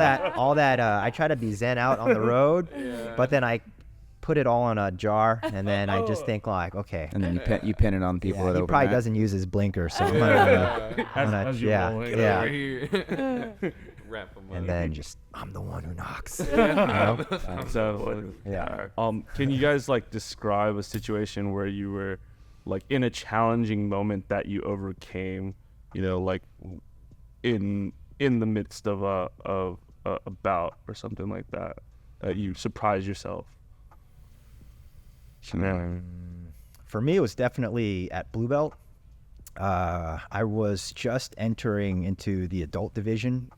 that I try to be zen out on the road, but then I put it all in a jar, and then I just think like, okay, And then you pin it on people yeah, at he open probably mat. doesn't use his blinker, so I'm gonna, As you're rolling. yeah, Right here. Wrap 'em and up. then just I'm the one who knocks. So, Yeah. can you guys like describe a situation where you were like in a challenging moment that you overcame, like in the midst of a bout or something like that you surprised yourself? For me, it was definitely at blue belt. I was just entering into the adult division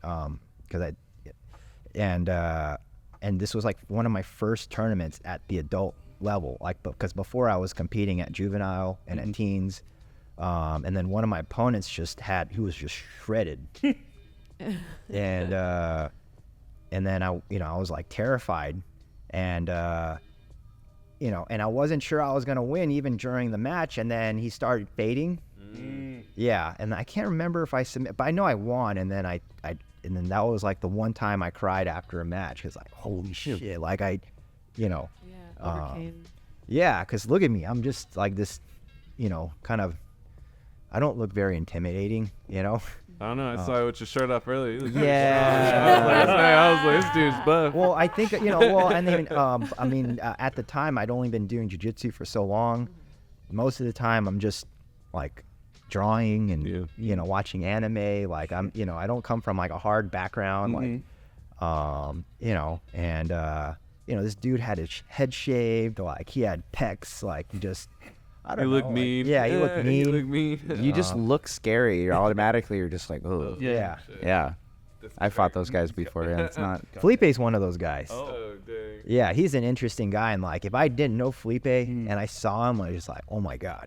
and this was like one of my first tournaments at the adult level, like because before I was competing at juvenile and at teens, and then one of my opponents he was just shredded, and then I was like terrified, and and I wasn't sure I was gonna win even during the match, and then he started fading. Yeah, and I can't remember if I submit, but I know I won, and then and then that was like the one time I cried after a match, because like, holy shit, like Overcame. yeah, because look at me, I'm just like this, kind of, I don't look very intimidating, I don't know. I saw you with your shirt off earlier. You look good. Yeah. I was like, this dude's buff. Well, I think, and then, at the time, I'd only been doing jiu-jitsu for so long. Most of the time, I'm just like drawing and, watching anime. Like I don't come from like a hard background. This dude had his head shaved. Like he had pecs. Like I don't You know. look mean. Yeah, you look mean. You look mean. You just look scary. You're just like, oh. Yeah. Yeah. I fought those guys before, and it's not. Felipe's one of those guys. Oh, dang. Yeah, he's an interesting guy, and like if I didn't know Felipe and I saw him, I was just like, oh my God.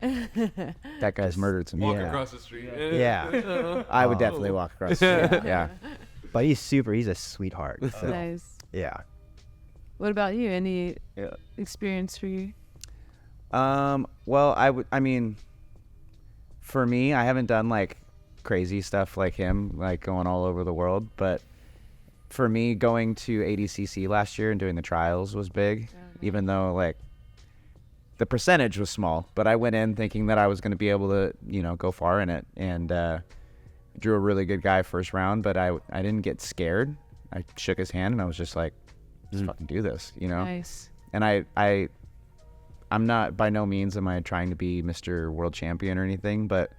That guy's murdered some Walk people. across the street. Yeah. I would definitely walk across the street. Yeah. But he's a sweetheart. So, Nice. yeah. What about you? Any experience for you? Well, for me, I haven't done like crazy stuff like him, like going all over the world. But for me, going to ADCC last year and doing the trials was big, even though like the percentage was small. But I went in thinking that I was going to be able to, go far in it, and drew a really good guy first round. But I didn't get scared. I shook his hand and I was just like, let's fucking do this, Nice. And I'm not, by no means am I trying to be Mr. World Champion or anything, but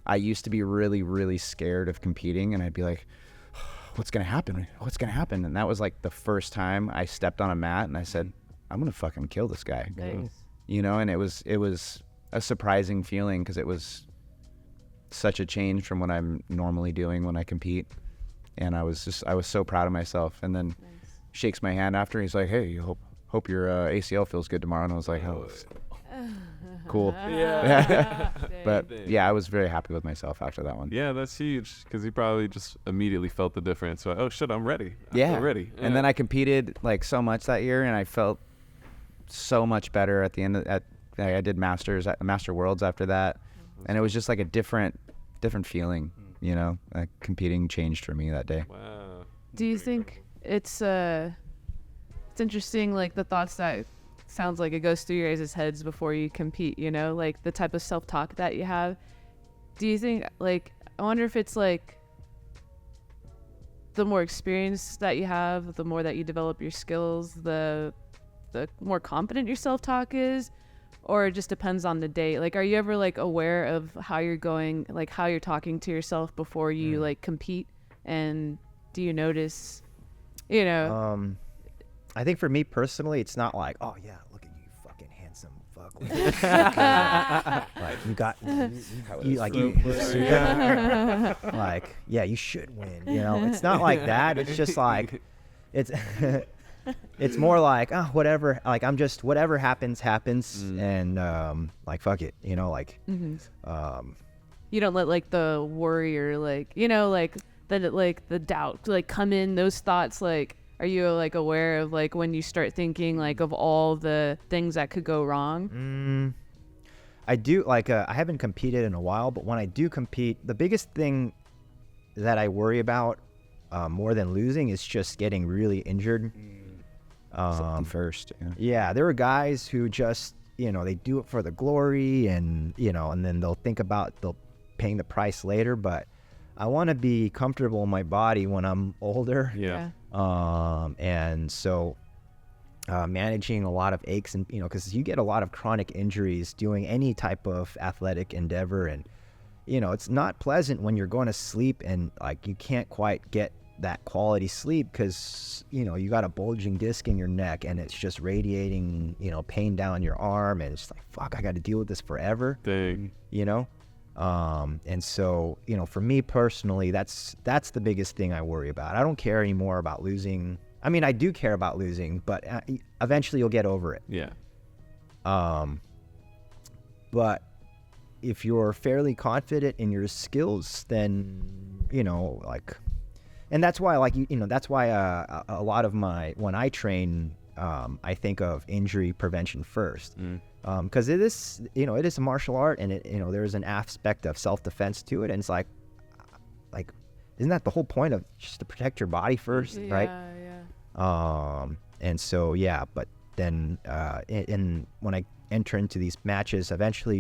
I used to be really, really scared of competing, and I'd be like, what's going to happen? What's going to happen? And that was like the first time I stepped on a mat and I said, I'm going to fucking kill this guy. Nice. And it was a surprising feeling because it was such a change from what I'm normally doing when I compete. and I was so proud of myself. And then shakes my hand after. He's like, "Hey, hope your ACL feels good tomorrow." And I was like, "Oh, cool." Yeah. But yeah, I was very happy with myself after that one. Yeah, that's huge because he probably just immediately felt the difference. Like, oh shit, I'm ready. I Yeah, feel ready. And then I competed like so much that year, and I felt so much better at the end of I did Master Worlds after that, and it was just like a different feeling, you know. Like competing changed for me that day. Wow. Do you think it's interesting, like the thoughts that sounds like it goes through your guys' heads before you compete, you know, like the type of self-talk that you have? Do you think, like, I wonder if it's like the more experience that you have, the more that you develop your skills, the more confident your self-talk is, or it just depends on the day? Like, are you ever like aware of how you're going, like how you're talking to yourself before you like compete? And do you notice, you know? I think for me personally, it's not like, oh yeah, look at you, fucking handsome fuck. Like you got, you like you, like yeah, you should win. You know, it's not like that. It's just like, it's it's more like, oh, whatever. Like I'm just whatever happens, and like fuck it. You know, like You don't let like the worry or like, you know, like the doubt like come in, those thoughts. Like, are you like aware of like when you start thinking like of all the things that could go wrong? I do, like I haven't competed in a while, but when I do compete, the biggest thing that I worry about more than losing is just getting really injured. First, Yeah, there are guys who just, you know, they do it for the glory, and you know, and then they'll think about paying the price later. But I want to be comfortable in my body when I'm older. Yeah. And so managing a lot of aches, and you know, because you get a lot of chronic injuries doing any type of athletic endeavor, and you know, it's not pleasant when you're going to sleep and like you can't quite get that quality sleep because you know you got a bulging disc in your neck and it's just radiating, you know, pain down your arm, and it's like, fuck, I got to deal with this forever. Dang. You know. And so, you know, for me personally, that's the biggest thing I worry about. I don't care anymore about losing. I mean, I do care about losing, but eventually you'll get over it. Yeah. But if you're fairly confident in your skills, then, you know, like, and that's why, like, you know, that's why a lot of when I train, I think of injury prevention first. Because it is, you know, it is a martial art, and it, you know, there's an aspect of self-defense to it, and it's like, isn't that the whole point of just to protect your body first, right? Yeah. And so yeah, but then when I enter into these matches, eventually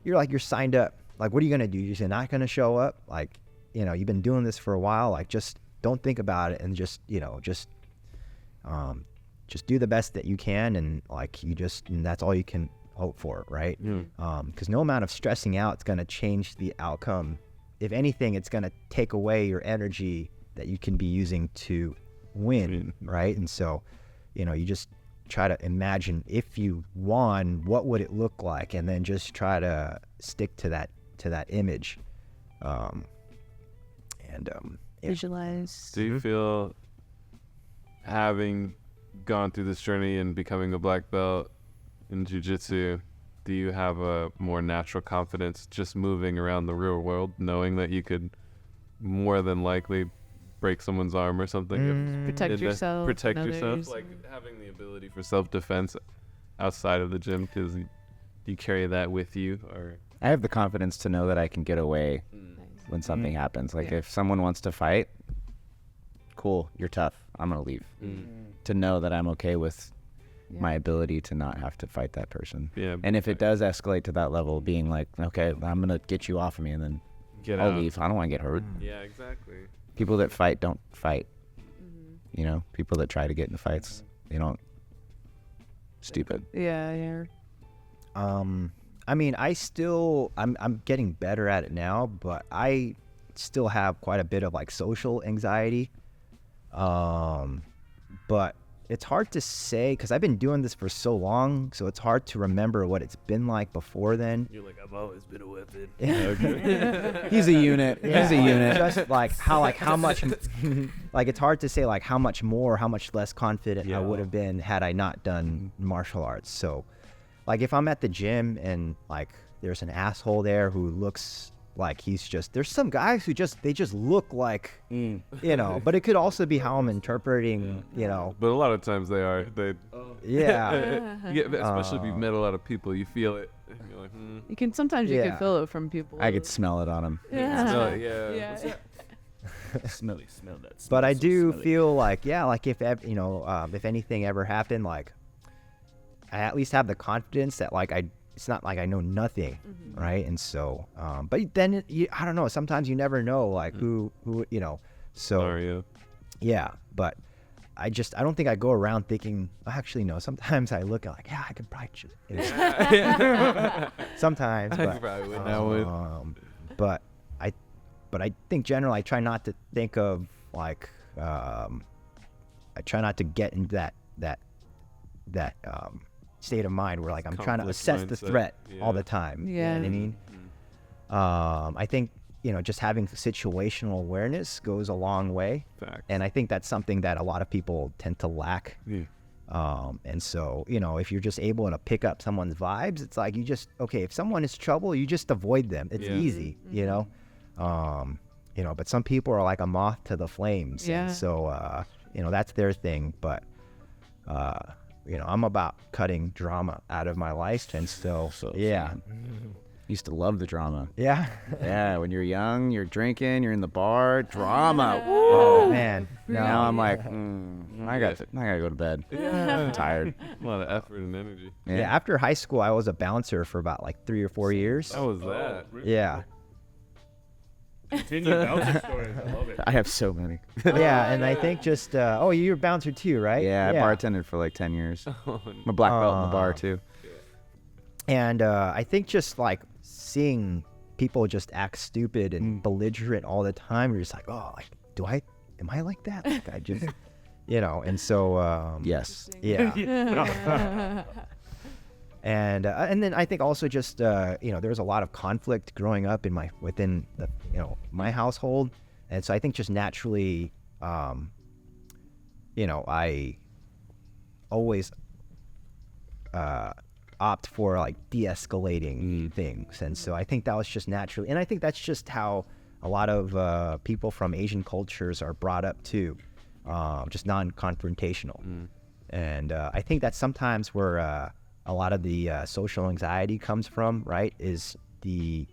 you're signed up. Like, what are you gonna do? You're not gonna show up? Like, you know, you've been doing this for a while. Like, just don't think about it, and just, you know, just do the best that you can, and like and that's all you can hope for, right? Because no amount of stressing out is going to change the outcome. If anything, it's going to take away your energy that you can be using to win, right? And so, you know, you just try to imagine if you won, what would it look like, and then just try to stick to that image. Visualize. Do you feel, having gone through this journey and becoming a black belt in jiu-jitsu, do you have a more natural confidence just moving around the real world, knowing that you could more than likely break someone's arm or something? Protect yourself. Protect and yourself. others. Like having the ability for self-defense outside of the gym, because you carry that with you, or I have the confidence to know that I can get away when something happens. Like, if someone wants to fight, cool, you're tough, I'm gonna leave. To know that I'm okay with my ability to not have to fight that person. Yeah. And if it does escalate to that level, being like, okay, I'm gonna get you off of me, and then I'll leave. I don't want to get hurt. Yeah, exactly. People that fight don't fight. You know, people that try to get into fights, they don't. Stupid. Yeah. I mean, I'm getting better at it now, but I still have quite a bit of like social anxiety. But it's hard to say because I've been doing this for so long, so it's hard to remember what it's been like before then. You're like, I've always been a weapon. He's a unit. He's a unit. Just how much, like it's hard to say like how much more, how much less confident I would have been had I not done martial arts. So, like if I'm at the gym and like there's an asshole there who looks like there's some guys who they just look like, you know, but it could also be how I'm interpreting, you know. But a lot of times they are. Yeah. Especially if you've met a lot of people, you feel it. You're like, You can sometimes you Yeah. can feel it from people. I could smell it on him. smell it, Yeah. Smell that. But I do feel like, like if if anything ever happened, like I at least have the confidence that like it's not like I know nothing, right? And so, but then I don't know. Sometimes you never know, like who you know. So Mario. yeah, but I don't think I go around thinking. Actually, no. Sometimes I look at like, I could probably just. You know, sometimes, I but probably win that one. but I think generally I try not to think of like I try not to get into that state of mind where like I'm trying to Conflict assess the mindset. threat all Yeah. the time. Yeah. You know what I mean? I think just having situational awareness goes a long way, Facts. and I think that's something that a lot of people tend to lack. Yeah. And so, if you're just able to pick up someone's vibes, it's like if someone is trouble, you just avoid them. It's Yeah. easy, but some people are like a moth to the flames. Yeah. And so, that's their thing. But, I'm about cutting drama out of my life. And so yeah. Used to love the drama. Yeah. Yeah, when you're young, you're drinking, you're in the bar, drama. Oh, man. Now I'm like, I gotta go to bed. I'm tired. A lot of effort and energy. Yeah. After high school, I was a bouncer for about like 3 or 4 years. How was that? Yeah. Continue bouncer stories. I love it. I have so many. Yeah, and I think just you're a bouncer too, right? Yeah, I bartended for like 10 years. I'm a black belt in the bar too. And I think just like seeing people just act stupid and belligerent all the time, you're just like, am I like that? Like I just, and so Yes. yeah. And then I think also just there was a lot of conflict growing up within the my household, and so I think just naturally, I always opt for like de-escalating things, and so I think that was just naturally, and I think that's just how a lot of people from Asian cultures are brought up too, just non-confrontational, and I think that's sometimes where a lot of the social anxiety comes from, right? Is the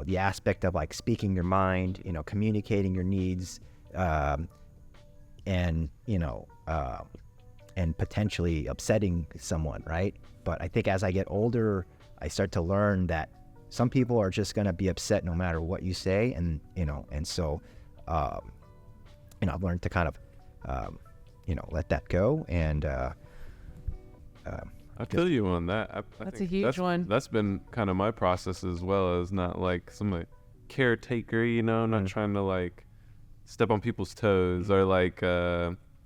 the aspect of like speaking your mind, communicating your needs, and and potentially upsetting someone, right? But I think as I get older, I start to learn that some people are just gonna be upset no matter what you say, and and so I've learned to kind of let that go, and I feel you on that. I That's think a huge one. That's been kind of my process as well, as not like some like caretaker, not trying to like step on people's toes or like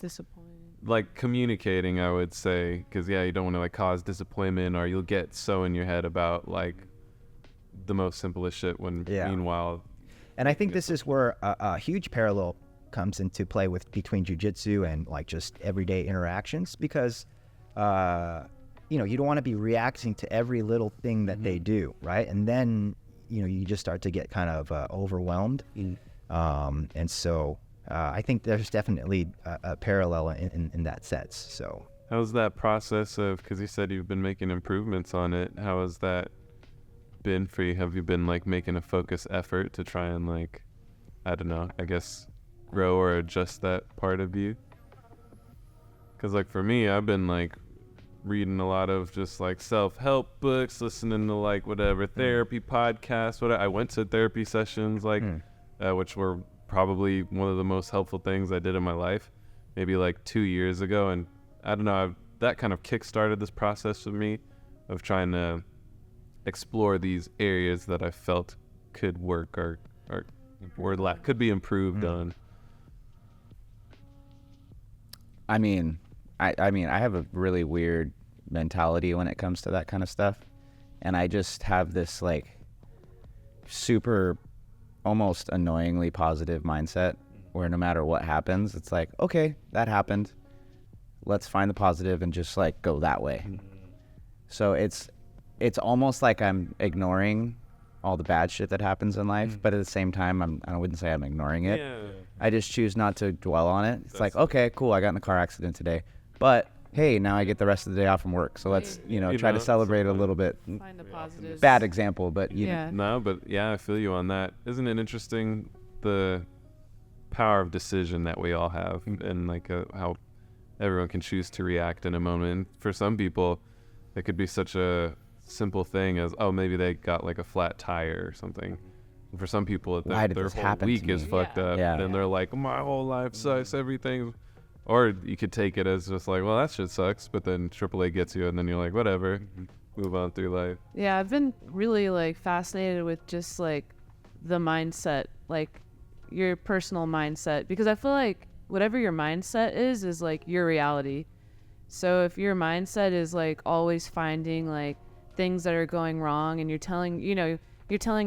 Disappointed. like communicating, I would say, because you don't want to like cause disappointment, or you'll get so in your head about like the most simplest shit when meanwhile. And I think this is where a huge parallel comes into play between jiu-jitsu and like just everyday interactions, because you don't want to be reacting to every little thing that they do, right? And then you just start to get kind of overwhelmed, and so I think there's definitely a parallel in that sense. So How's that process of, because you said you've been making improvements on it, how has that been for you? Have you been like making a focused effort to try and like, I don't know, I guess grow or adjust that part of you? Because like for me, I've been like reading a lot of just like self-help books, listening to like whatever therapy podcasts, I went to therapy sessions like which were probably one of the most helpful things I did in my life, maybe like 2 years ago. And I don't know, that kind of kick-started this process with me of trying to explore these areas that I felt could work or could be improved on. I mean, I have a really weird mentality when it comes to that kind of stuff. And I just have this like super almost annoyingly positive mindset where no matter what happens, it's like, okay, that happened. Let's find the positive and just like go that way. So it's almost like I'm ignoring all the bad shit that happens in life, but at the same time, I wouldn't say I'm ignoring it. Yeah. I just choose not to dwell on it. It's like, okay, cool, I got in a car accident today, but hey, now I get the rest of the day off from work. So let's, try to celebrate a little bit. Find the positives. Bad example, but Yeah. No, but yeah, I feel you on that. Isn't it interesting the power of decision that we all have, and like how everyone can choose to react in a moment? For some people, it could be such a simple thing as, oh, maybe they got like a flat tire or something. And for some people, Why did their this whole happen to week is me? fucked up, Yeah. and they're like, my whole life sucks, everything. Or you could take it as just like, well, that shit sucks, but then AAA gets you, and then you're like, whatever, move on through life. Yeah, I've been really like fascinated with just like the mindset, like your personal mindset, because I feel like whatever your mindset is like your reality. So if your mindset is like always finding like things that are going wrong, and you're telling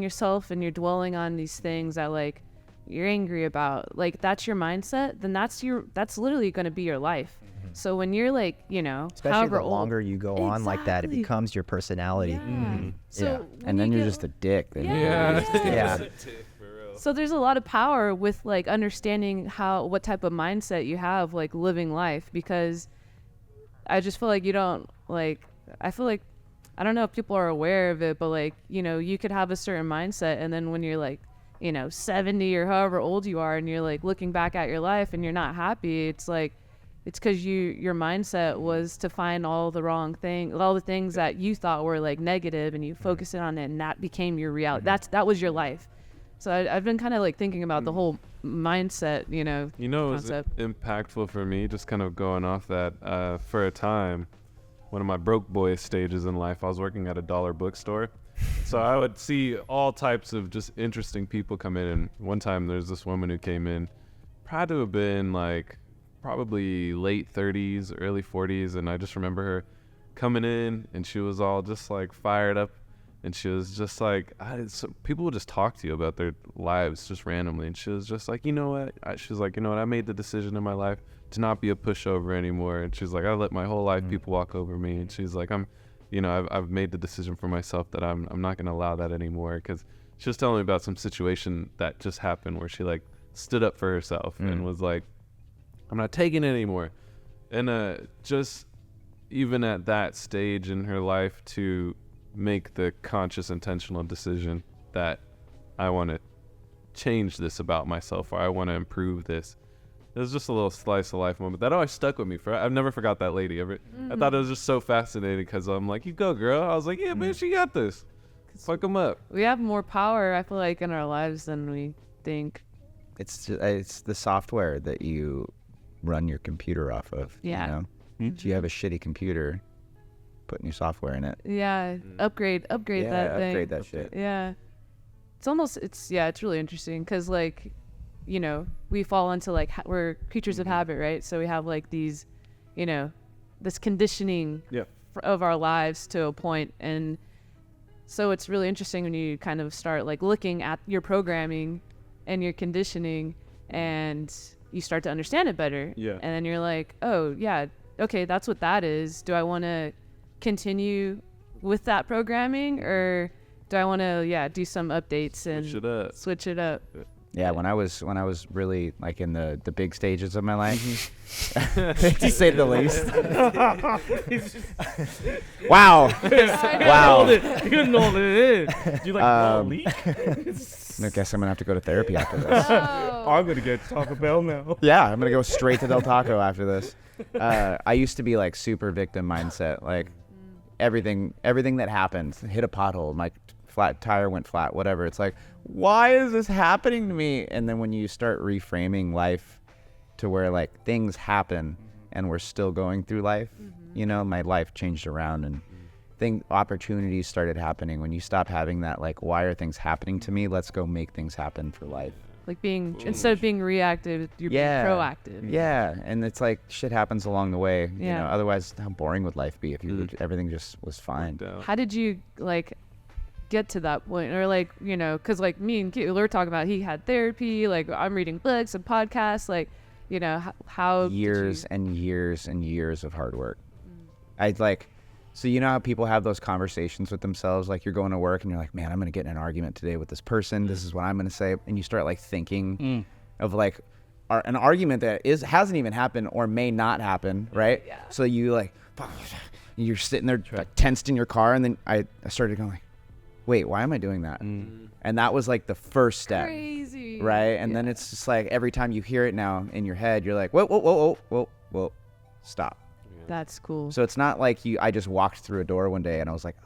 yourself and you're dwelling on these things that like you're angry about, like that's your mindset, then that's literally going to be your life. So when you're like, Especially however the longer you go on like that, it Exactly. becomes your personality. Yeah. So Yeah. when and then you you're get- just a dick. Then Yeah. Yeah. So there's a lot of power with like understanding what type of mindset you have like living life, because I just feel like you don't like, I feel like, I don't know if people are aware of it, but like, you could have a certain mindset, and then when you're like, 70 or however old you are, and you're like looking back at your life and you're not happy, it's like, it's because your mindset was to find all the things that you thought were like negative, and you focused on it, and that became your reality. That was your life. So I've been kind of like thinking about the whole mindset, It was concept. impactful for me, just kind of going off that. For a time, one of my broke boy stages in life, I was working at a dollar bookstore. So I would see all types of just interesting people come in. And one time there's this woman who came in, had to have been like probably late 30s, early 40s. And I just remember her coming in, and she was all just like fired up. And she was just like, people would just talk to you about their lives just randomly. And she was just like, you know what? She's like, I made the decision in my life to not be a pushover anymore. And she's like, I let my whole life people walk over me. And she's like, I've made the decision for myself that I'm not going to allow that anymore. Because she was telling me about some situation that just happened where she like stood up for herself and was like, I'm not taking it anymore. And just even at that stage in her life to make the conscious intentional decision that I want to change this about myself, or I want to improve this. It was just a little slice of life moment that always stuck with me. I've never forgot that lady ever. I thought it was just so fascinating, because I'm like, you go girl. I was like, yeah, man, she got this. Fuck them up. We have more power, I feel like, in our lives than we think. It's the software that you run your computer off of. Yeah. If you have a shitty computer, put new software in it. Yeah, upgrade that thing. Upgrade that shit. Yeah, it's really interesting, because like, we fall into like we're creatures of habit, right? So we have like these, this conditioning of our lives to a point, and so it's really interesting when you kind of start like looking at your programming and your conditioning, and you start to understand it better. Yeah. And then you're like, oh yeah, okay, that's what that is. Do I want to continue with that programming, or do I want to do some updates and switch it up? Yeah, when I was really like in the big stages of my life, to say the least. Wow. Wow. You didn't know what it is. You like leak? I guess I'm gonna have to go to therapy after this. I'm gonna get Taco Bell now. Yeah, I'm gonna go straight to Del Taco after this. I used to be like super victim mindset, like everything that happened, hit a pothole, my flat tire went flat, whatever. It's like, why is this happening to me? And then when you start reframing life to where like things happen and we're still going through life, my life changed around, and opportunities started happening when you stop having that like, why are things happening to me? Let's go make things happen for life. Like being instead of being reactive, you're Yeah. being proactive. Yeah, and it's like shit happens along the way. You Yeah. know, otherwise, how boring would life be if you everything just was fine? How did you like get to that point, or like, you know, because like me and Q, we were talking about he had therapy, like I'm reading books and podcasts, like, you know, how Years and years and years of hard work. I'd like, so you know how people have those conversations with themselves, like you're going to work and you're like, man, I'm gonna get in an argument today with this person. This is what I'm gonna say, and you start like thinking of like an argument that hasn't even happened or may not happen, right? Yeah. So you like, you're sitting there like, tensed in your car, and then I started going like, wait, why am I doing that? And that was like the first step. crazy, Right? And then it's just like every time you hear it now in your head, you're like, whoa, stop. That's cool. So it's not like I just walked through a door one day and I was like,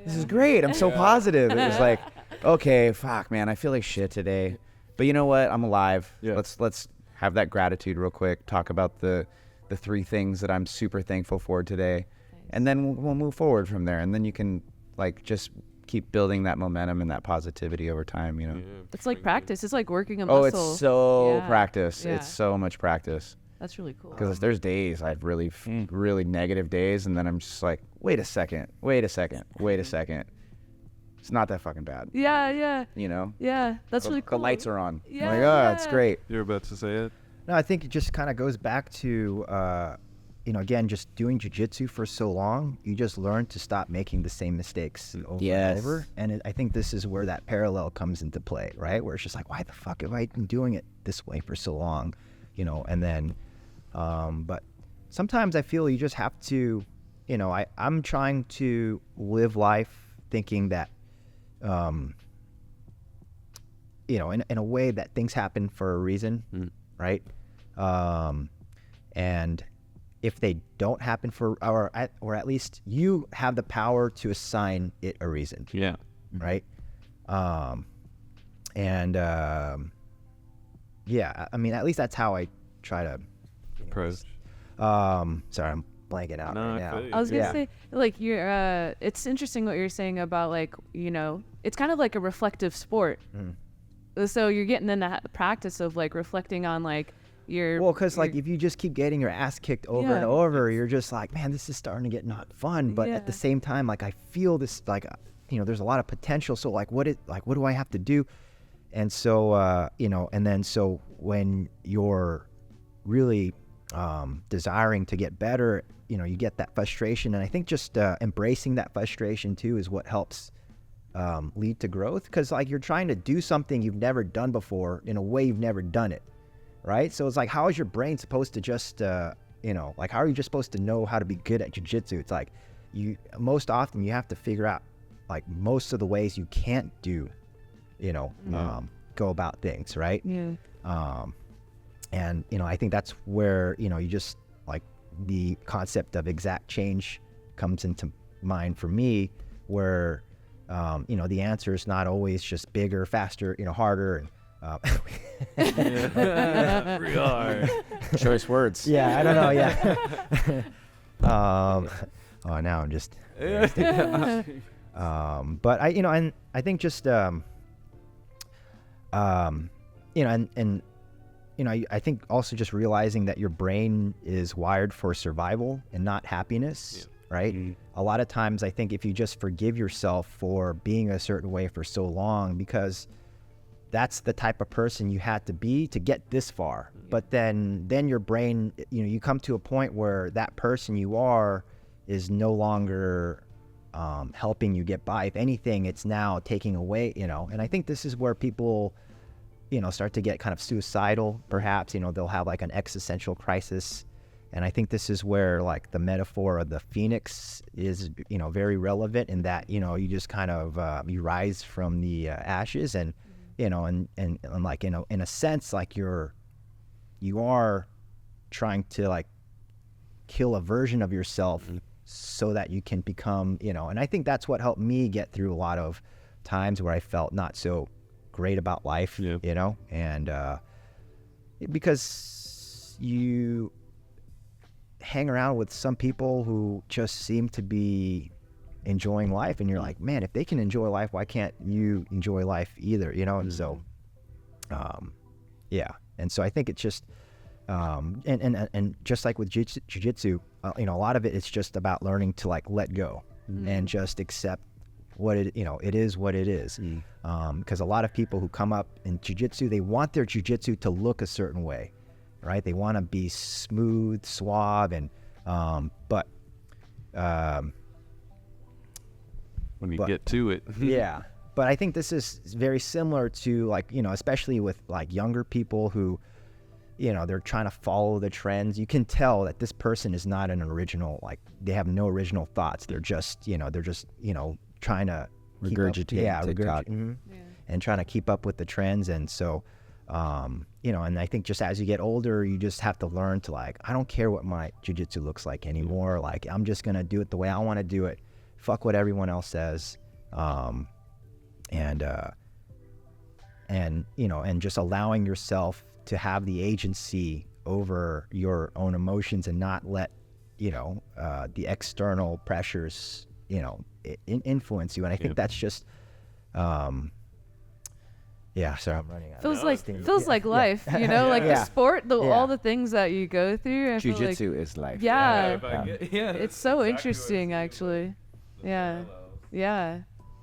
this is great. I'm so positive. It was like, okay, fuck, man, I feel like shit today. But you know what? I'm alive. Yeah. Let's have that gratitude real quick. Talk about the 3 things that I'm super thankful for today. And then we'll move forward from there. And then you can like just keep building that momentum and that positivity over time, you know? It's like practice. It's like working a muscle. Oh, it's so Yeah. practice. Yeah. It's so much practice. That's really cool. Because there's days I've really negative days, and then I'm just like, wait a second. It's not that fucking bad, Yeah. you know? Yeah. That's really cool. The lights are on. Yeah. I'm like, oh, it's great. You're about to say it? No, I think it just kind of goes back to, you know, again, just doing jiu-jitsu for so long, you just learn to stop making the same mistakes over Yes. and over. And I think this is where that parallel comes into play, right? Where it's just like, why the fuck have I been doing it this way for so long? You know, and then, but sometimes I feel you just have to, you know, I'm trying to live life thinking that, you know, in a way that things happen for a reason, right? And if they don't happen for, or at least you have the power to assign it a reason, Yeah. right? Yeah, I mean, at least that's how I try to Approach. sorry, I'm blanking out No, right I now. feel you. I was gonna Yeah. say, like, you're. It's interesting what you're saying about, like, you know, it's kind of like a reflective sport. So you're getting in that practice of like reflecting on like your. Well, because like if you just keep getting your ass kicked over and Yeah. over, you're just like, man, this is starting to get not fun. But at the Yeah. same time, like I feel this, like, you know, there's a lot of potential. So like, what do I have to do? And so, you know, and then so when you're really desiring to get better, you know, you get that frustration. And I think just embracing that frustration too is what helps lead to growth. Because like you're trying to do something you've never done before in a way you've never done it, right? So it's like, how is your brain supposed to just, you know, like how are you just supposed to know how to be good at jiu-jitsu? It's like most often you have to figure out like most of the ways you can't do, you know, go about things, right? Yeah. And, you know, I think that's where, you know, you just like the concept of exact change comes into mind for me, where, you know, the answer is not always just bigger, faster, you know, harder. And, We are. Choice words. yeah, I don't know. Yeah. Oh, now I'm just, but I, you know, and I think just, you know, and, you know, I think also just realizing that your brain is wired for survival and not happiness, right? A lot of times I think if you just forgive yourself for being a certain way for so long, because that's the type of person you had to be to get this far. But then your brain, you know, you come to a point where that person you are is no longer helping you get by. If anything, it's now taking away, you know. And I think this is where people, you know, start to get kind of suicidal, perhaps. You know, they'll have like an existential crisis. And I think this is where like the metaphor of the phoenix is, you know, very relevant in that, you know, you just kind of, you rise from the ashes, and, you know, and like, you know, in a sense, like you are trying to like kill a version of yourself so that you can become, you know, and I think that's what helped me get through a lot of times where I felt not so great about life, you know, and because you hang around with some people who just seem to be enjoying life, and you're like, man, if they can enjoy life, why can't you enjoy life either, you know? And so Yeah, and so I think it's just, and just like with jiu-jitsu, a lot of it is just about learning to like let go and just accept what it is what it is. Because a lot of people who come up in jiu-jitsu, they want their jiu-jitsu to look a certain way, right? They want to be smooth, suave, and but when you get to it. yeah. But I think this is very similar to like, especially with like younger people who, they're trying to follow the trends. You can tell that this person is not an original, like they have no original thoughts. They're just, trying to regurgitate TikTok. And trying to keep up with the trends. And so, and I think just as you get older, you just have to learn to like, I don't care what my jiu-jitsu looks like anymore. Like, I'm just going to do it the way I want to do it. Fuck what everyone else says. And just allowing yourself to have the agency over your own emotions and not let, the external pressures, influence you. And I think that's just, sorry, I'm running out. Feels like life, like the sport, all the things that you go through. Jiu-jitsu is life. Yeah. Yeah. It's so interesting, actually. Yeah. Yeah.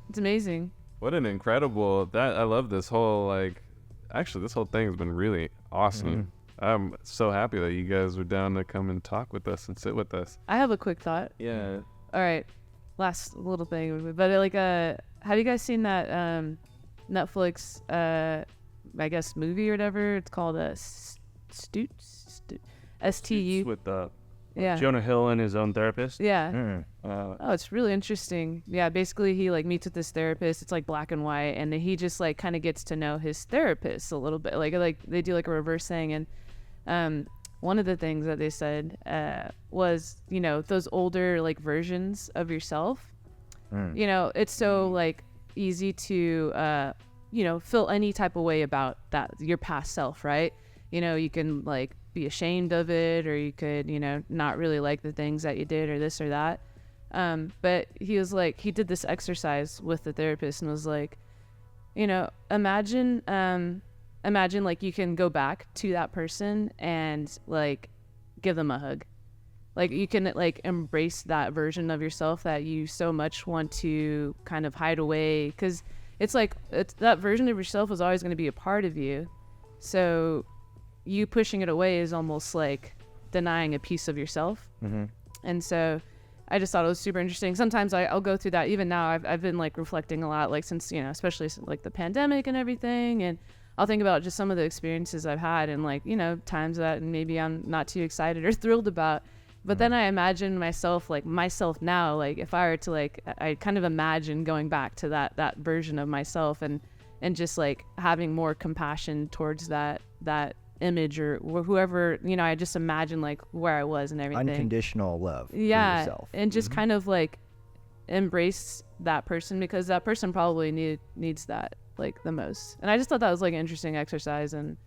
It's amazing. What an incredible, I love this whole, this whole thing has been really awesome. I'm so happy that you guys were down to come and talk with us and sit with us. I have a quick thought. Yeah. All right. Last little thing. But have you guys seen that Netflix, I guess, movie or whatever? It's called Stutes? STU. With Yeah. Jonah Hill and his own therapist. Yeah. Oh, it's really interesting. Yeah, basically he meets with this therapist. It's black and white, and he just kind of gets to know his therapist a little bit. Like they do a reverse thing, and one of the things that they said was those older versions of yourself. It's so easy to feel any type of way about that your past self, right? You can be ashamed of it, or you could not really like the things that you did or this or that, but he was he did this exercise with the therapist and was imagine you can go back to that person and give them a hug, you can embrace that version of yourself that you so much want to kind of hide away, because it's that version of yourself is always going to be a part of you, so you pushing it away is almost denying a piece of yourself. And so I just thought it was super interesting. Sometimes I'll go through that. Even now I've been reflecting a lot, since especially the pandemic and everything, and I'll think about just some of the experiences I've had, and times that maybe I'm not too excited or thrilled about, but then I imagine myself now, if I were to I kind of imagine going back to that version of myself, and just having more compassion towards that image or whoever, I just imagine where I was and everything. Unconditional love for yourself. And just kind of embrace that person, because that person probably needs that the most. And I just thought that was an interesting exercise, and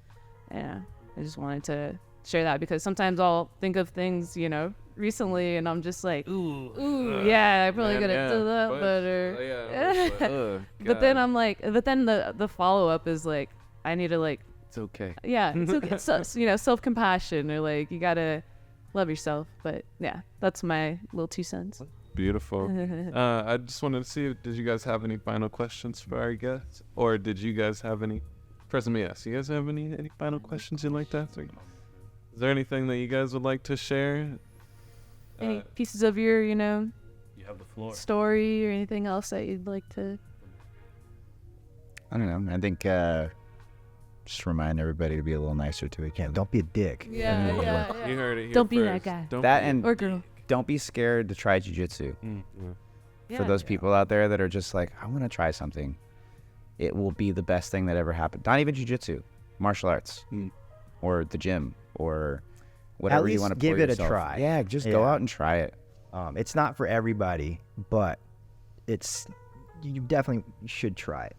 I just wanted to share that, because sometimes I'll think of things recently and I'm just ooh, yeah, I probably gotta do that better. But then I'm the follow-up is I need to It's okay. Yeah, it's okay. So, self-compassion, or you gotta love yourself. But yeah, that's my little 2 cents. Beautiful. I just wanted to see, did you guys have any final questions for our guests, or did you guys have any? First, let me ask, you guys have any final questions you'd like to ask? Is there anything that you guys would like to share? Any pieces of your, you have the floor. Story or anything else that you'd like to? I don't know. I think. Just remind everybody to be a little nicer to each other. Don't be a dick. Yeah. You heard it here Don't be first. that guy. Don't That be- and Or girl. don't be scared to try jiu-jitsu. Yeah. For those people out there that are just I want to try something, it will be the best thing that ever happened. Not even jiu-jitsu, martial arts, or the gym, or whatever you want to give it yourself. a try. Yeah, just go out and try it. It's not for everybody, but you definitely should try it.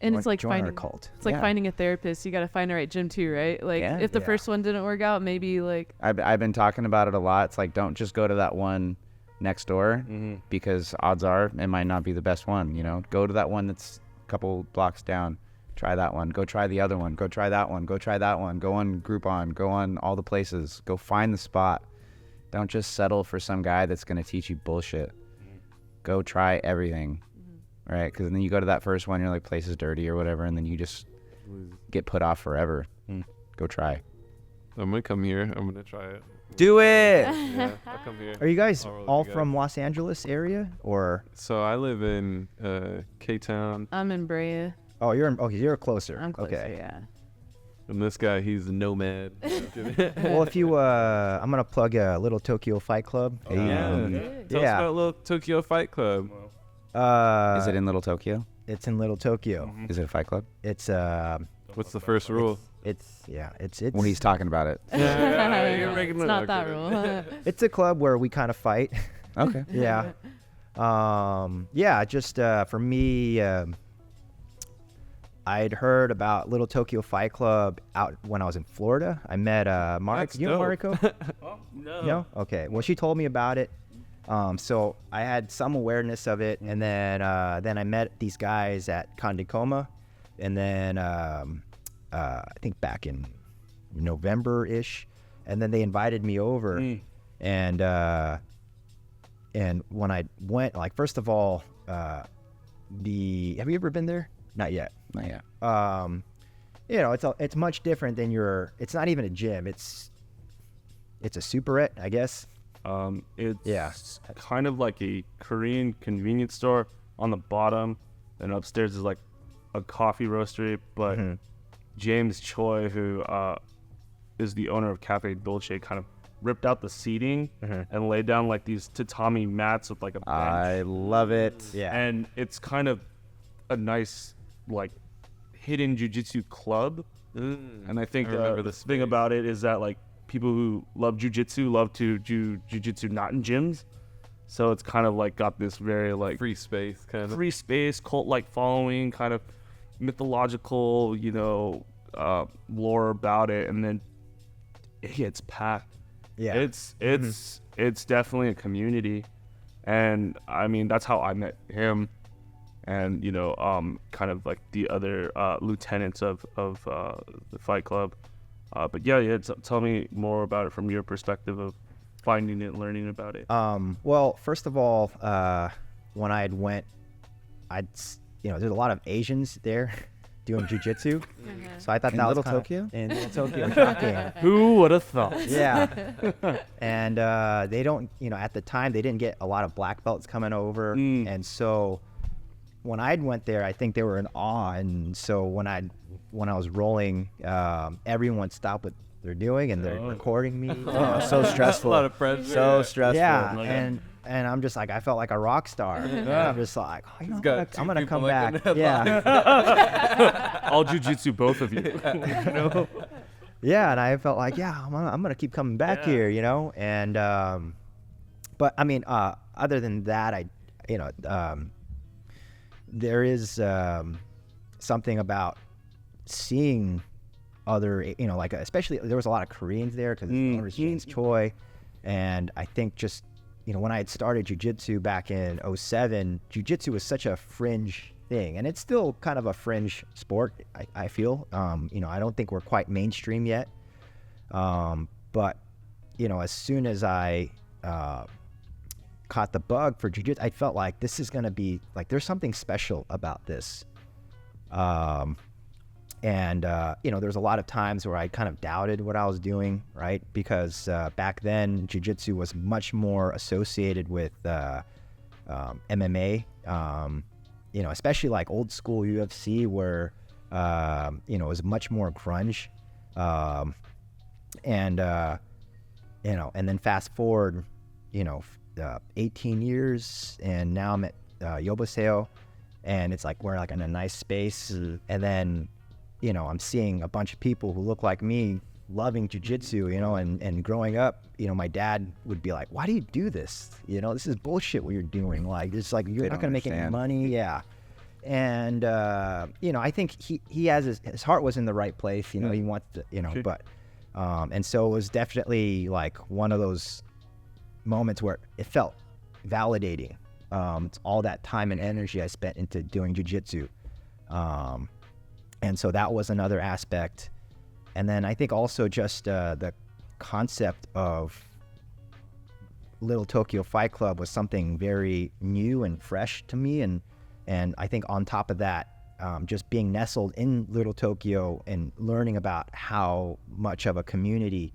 And it's join our finding cult. It's finding a therapist. You got to find the right gym too, right? If the first one didn't work out, maybe I've been talking about it a lot. It's don't just go to that one next door, because odds are it might not be the best one. Go to that one that's a couple blocks down, try that one. Go try the other one. Go try that one. Go try that one. Go on Groupon. Go on all the places. Go find the spot. Don't just settle for some guy that's going to teach you bullshit. Go try everything, right? Because then you go to that first one, you're like, place is dirty or whatever, and then you just get put off forever. Go try. I'm gonna come here. I'm gonna try it. Do it. Yeah, I'll come here. Are you guys I'll roll with all you guys. from Los Angeles area, or? So I live in K-Town, I'm in Brea. Oh, you're closer. I'm closer, Okay. yeah. and this guy, he's a nomad. Well, if you, I'm gonna plug a Little Tokyo Fight Club. Yeah. Tell us Yeah. about Little Tokyo Fight Club. Is it in Little Tokyo? It's in Little Tokyo. Is it a fight club? It's What's the first rule? it's When he's talking about it. You're making It's it- not that okay. rule. it's a club where we kind of fight. Okay. Yeah. Just for me, I'd heard about Little Tokyo Fight Club out when I was in Florida. I met Mariko. That's You know dope. Mariko? No. No? Okay. Well, she told me about it. So I had some awareness of it, and then I met these guys at Kondikoma, and then I think back in November-ish, and then they invited me over, and when I went, like, first of all, have you ever been there? Not yet. Not yet. It's much different than it's not even a gym. It's a superette, I guess. It's kind of like a Korean convenience store on the bottom, and upstairs is like a coffee roastery. But James Choi, who is the owner of Cafe Dolce, kind of ripped out the seating and laid down like these tatami mats with like a bench. I love it. Yeah. And it's kind of a nice like hidden jiu-jitsu club. And I think I remember the the thing about it is that like people who love jiu-jitsu love to do jiu-jitsu not in gyms, so it's kind of like got this very like Free space, kind of. free space, cult-like following, kind of mythological, lore about it, and then it gets packed. Yeah. It's definitely a community, and I mean that's how I met him, and kind of like the other lieutenants of the Fight Club. But yeah, tell me more about it from your perspective of finding it, learning about it. Well, first of all, when I went, there's a lot of Asians there doing jujitsu, so I thought In that was Little kinda- Tokyo? In Little Tokyo, shocking. Who would have thought? Yeah, and they don't, at the time they didn't get a lot of black belts coming over, and so when I went there, I think they were in awe, and so when I was rolling, everyone stopped what they're doing and they're recording me. So stressful. A lot of pressure. So stressful. Yeah, and I'm just like, I felt like a rock star. And I'm just like, I'm got two gonna people come like back. in Yeah, All jiu-jitsu, both of you. yeah, and I felt like, I'm gonna keep coming back here, and but I mean, other than that, there is something about seeing other, like especially there was a lot of Koreans there because the owner is James Choi, and I think just when I had started jiu-jitsu back in 2007, jiu-jitsu was such a fringe thing, and it's still kind of a fringe sport. I feel, I don't think we're quite mainstream yet, but as soon as I caught the bug for jiu-jitsu, I felt like this is gonna be like there's something special about this. There's a lot of times where I kind of doubted what I was doing, right? Because back then, jiu-jitsu was much more associated with MMA, especially like old school UFC where, it was much more grunge. And then fast forward, 18 years, and now I'm at Yoboseo, and it's like we're like in a nice space, and then I'm seeing a bunch of people who look like me loving jiu-jitsu, and growing up, my dad would be like, why do you do this? This is bullshit what you're doing. Like, it's like, you're not going to make any money. Yeah. And, I think he has his heart was in the right place. He wants to, but, and so it was definitely like one of those moments where it felt validating. It's all that time and energy I spent into doing jiu-jitsu. And so that was another aspect. And then I think also just the concept of Little Tokyo Fight Club was something very new and fresh to me. And I think on top of that, just being nestled in Little Tokyo and learning about how much of a community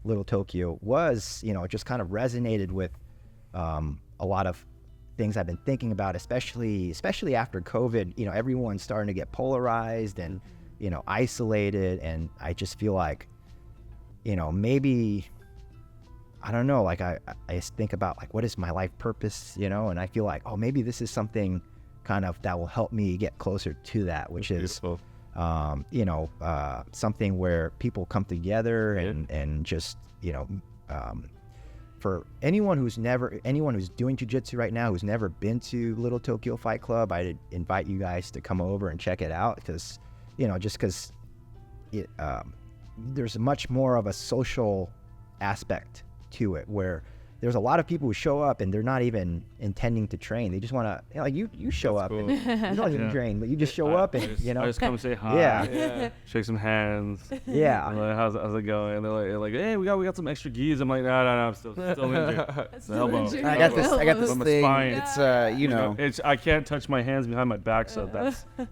Little Tokyo was, you know, it just kind of resonated with a lot of things I've been thinking about, especially after COVID. You know, everyone's starting to get polarized and, you know, isolated. And I just feel like, you know, maybe, I don't know, like I just think about like, what is my life purpose, you know? And I feel like, oh, maybe this is something kind of that will help me get closer to that, which is, you know, something where people come together and just, you know, for anyone who's doing jiu-jitsu right now, who's never been to Little Tokyo Fight Club, I'd invite you guys to come over and check it out, because, you know, just because there's much more of a social aspect to it, where there's a lot of people who show up and they're not even intending to train. They just want to, you know, like you show up and you don't even train, but you just show up and, you know. I just come say hi. Yeah. Shake some hands. Yeah. I'm like, how's it going? And they're like, hey, we got some extra gis. I'm like, no, I'm still injured. The elbow. I got this On the thing. spine. It's you know. I can't touch my hands behind my back, so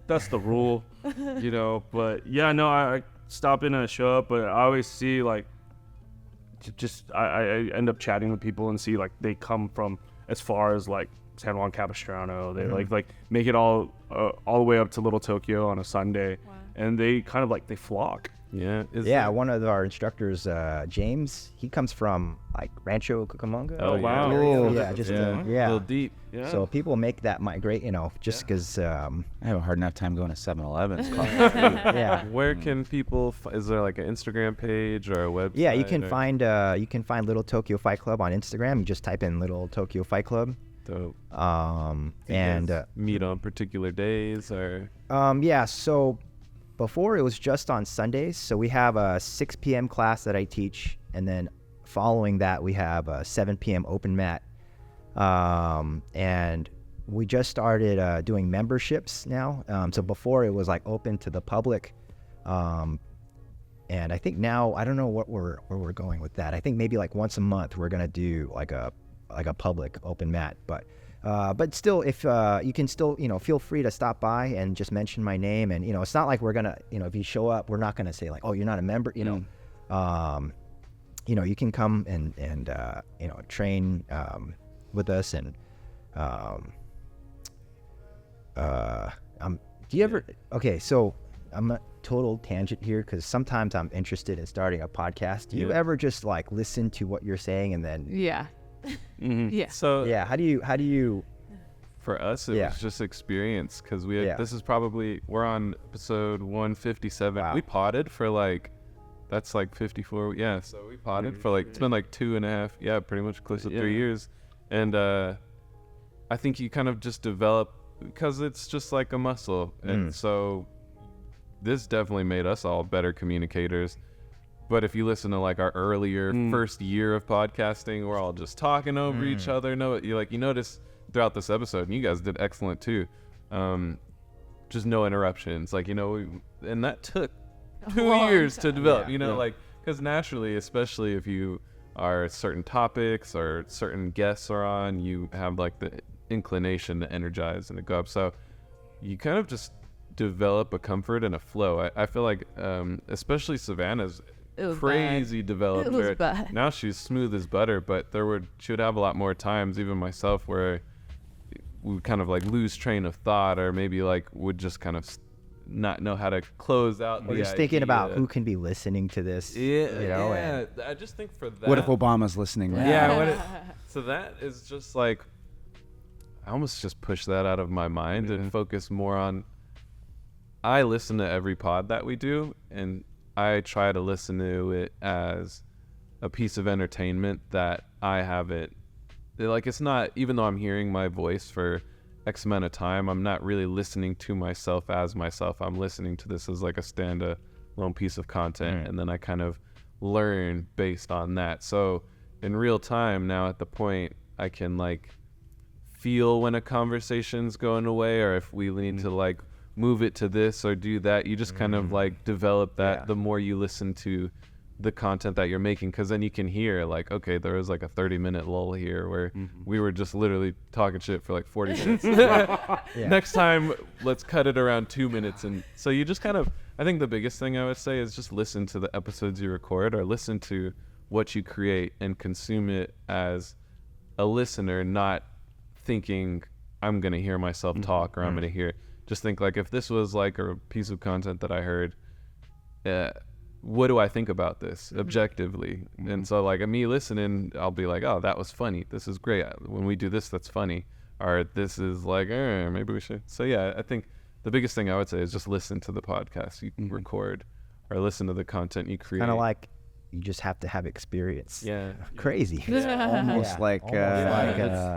that's the rule, you know. But yeah, no, I stop in and show up, but I always see like, just I end up chatting with people and see like they come from as far as like San Juan Capistrano. They like make it all the way up to Little Tokyo on a Sunday. Wow. And they kind of like they flock. Yeah. One of our instructors, James, he comes from like Rancho Cucamonga. Oh, wow. area. Cool. Yeah, just a little deep. Yeah. So people make that migrate, you know, just because. I have a hard enough time going to 7-Elevens. Yeah. Where can people? Is there like an Instagram page or a website? Yeah, you can find Little Tokyo Fight Club on Instagram. You just type in Little Tokyo Fight Club. Dope. And meet on particular days or. Yeah. So before it was just on Sundays. So we have a 6 p.m. class that I teach, and then following that we have a 7 p.m. open mat. And we just started doing memberships now. So before it was like open to the public. And I think now, I don't know where we're going with that. I think maybe like once a month we're gonna do like a public open mat. But still, if you can still, you know, feel free to stop by and just mention my name. And, you know, it's not like we're gonna, you know, if you show up, we're not gonna say like, oh, you're not a member, you know. You know, you can come and you know, train with us. And do you ever? Okay, so I'm a total tangent here because sometimes I'm interested in starting a podcast. Do you ever just like listen to what you're saying and then? Yeah. Mm-hmm. Yeah. So Yeah. How do you? for us, it was just experience because we had, this is probably, we're on episode 157. Wow. We potted for like, that's like 54. Yeah. So we potted for like, it's been like 2.5. Yeah. Pretty much close to 3 years. And I think you kind of just develop because it's just like a muscle. And so this definitely made us all better communicators. But if you listen to like our earlier first year of podcasting, we're all just talking over each other. No, you notice throughout this episode, and you guys did excellent too. Just no interruptions, like, you know, and that took 2 years to develop. You know, like, because naturally, especially if you are certain topics or certain guests are on, you have like the inclination to energize and to go up. So you kind of just develop a comfort and a flow. I feel like, especially Savannah's crazy developed. It was bad. Now she's smooth as butter, but she would have a lot more times, even myself, where we would kind of like lose train of thought, or maybe like would just kind of not know how to close out. Or just thinking about who can be listening to this. Yeah, you know. yeah. I just think for that. What if Obama's listening? Right Yeah. So that is just like, I almost just push that out of my mind and focus more on. I listen to every pod that we do, and I try to listen to it as a piece of entertainment that I have it. Like, it's not, even though I'm hearing my voice for X amount of time, I'm not really listening to myself as myself. I'm listening to this as like a standalone piece of content, and then I kind of learn based on that. So in real time now, at the point, I can like feel when a conversation's going away, or if we need to like move it to this or do that. You just kind of like develop that Yeah. the more you listen to the content that you're making, because then you can hear like, okay, there was like a 30-minute lull here where we were just literally talking shit for like 40 minutes. Yeah. Next time, let's cut it around 2 minutes. And so you just kind of, I think the biggest thing I would say is just listen to the episodes you record, or listen to what you create and consume it as a listener, not thinking I'm going to hear myself talk or I'm going to hear, just think like, if this was like a piece of content that I heard, what do I think about this objectively? And so like me listening, I'll be like, oh, that was funny. This is great. When we do this, that's funny. Or this is like, maybe we should. So yeah, I think the biggest thing I would say is just listen to the podcast you record, or listen to the content you create. Kind of like you just have to have experience. Yeah. Crazy. Almost Yeah.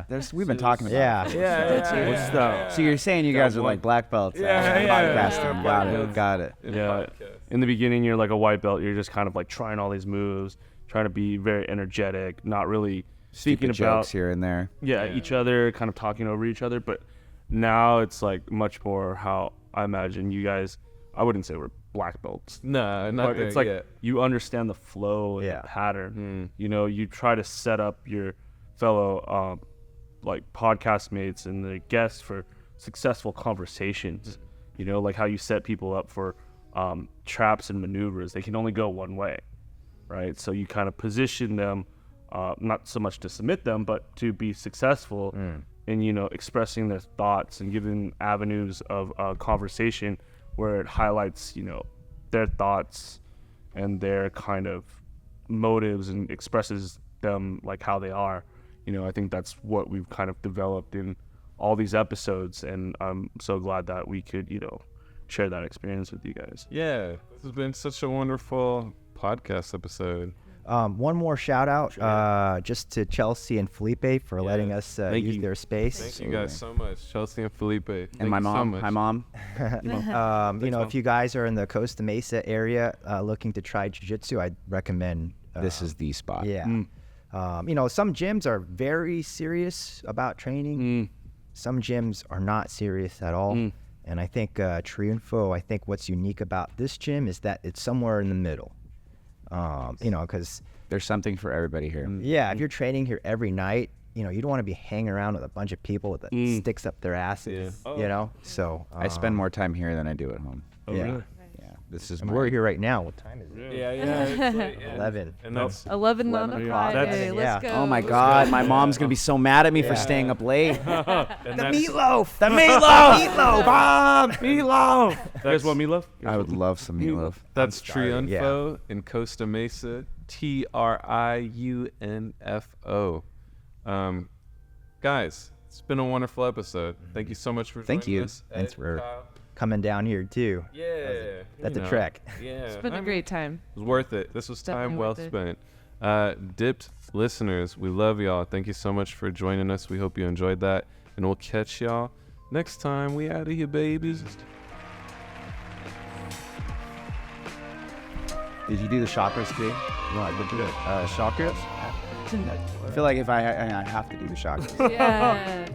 like, we've been talking about Yeah. So you're saying you guys are like black belts podcasting. Got it. Yeah. In the beginning, you're like a white belt. You're just kind of like trying all these moves, trying to be very energetic, not really speaking Stupid about jokes here and there. each other, kind of talking over each other. But now it's like much more how I imagine you guys. I wouldn't say we're black belts. Nah, not But there it's like yet. you understand the flow and Yeah. the pattern. You know, you try to set up your fellow like podcast mates and the guests for successful conversations. You know, like how you set people up for traps and maneuvers. They can only go one way, right? So you kind of position them, not so much to submit them, but to be successful in, you know, expressing their thoughts and giving avenues of conversation where it highlights, you know, their thoughts and their kind of motives and expresses them like how they are. You know, I think that's what we've kind of developed in all these episodes, and I'm so glad that we could, you know, share that experience with you guys. Yeah, this has been such a wonderful podcast episode. One more shout out just to Chelsea and Felipe for letting us Thank use you. their space. Thank you guys so much, Chelsea and Felipe. Thank And my you so mom. much. Hi, Mom. You know, if you guys are in the Costa Mesa area looking to try Jiu Jitsu, I'd recommend. This is the spot. Yeah. You know, some gyms are very serious about training. Some gyms are not serious at all. And I think Triunfo, I think what's unique about this gym is that it's somewhere in the middle. You know, because There's something for everybody here. yeah, if you're training here every night, you know, you don't want to be hanging around with a bunch of people with the sticks up their asses. Yeah. You know, so I spend more time here than I do at home. Oh, yeah. really? Yeah, this is And my, we're here right now. What time is it? Yeah, it's like, 11. And that's 11 on a 11 Friday. o'clock. Let's Yeah. go. Oh my God, my mom's gonna be so mad at me for staying up late. and that's, Meatloaf! The meatloaf, meatloaf, Mom, meatloaf. You guys want meatloaf? I would love some meatloaf. that's starving. Triunfo in Costa Mesa. Triunfo. Guys, it's been a wonderful episode. Thank you so much for Thank joining you. us. Thanks Ed, for Kyle. coming down here too. Yeah, That's you a know, trek. Yeah, It's been a great time. It was worth it. This was time Definitely well worth it. spent. Dipped listeners, we love y'all. Thank you so much for joining us. We hope you enjoyed that, and we'll catch y'all next time. We out of here, babies. Did you do the chakras too? No, I did do it. Chakras? I feel like if I have to do the chakras. Yeah.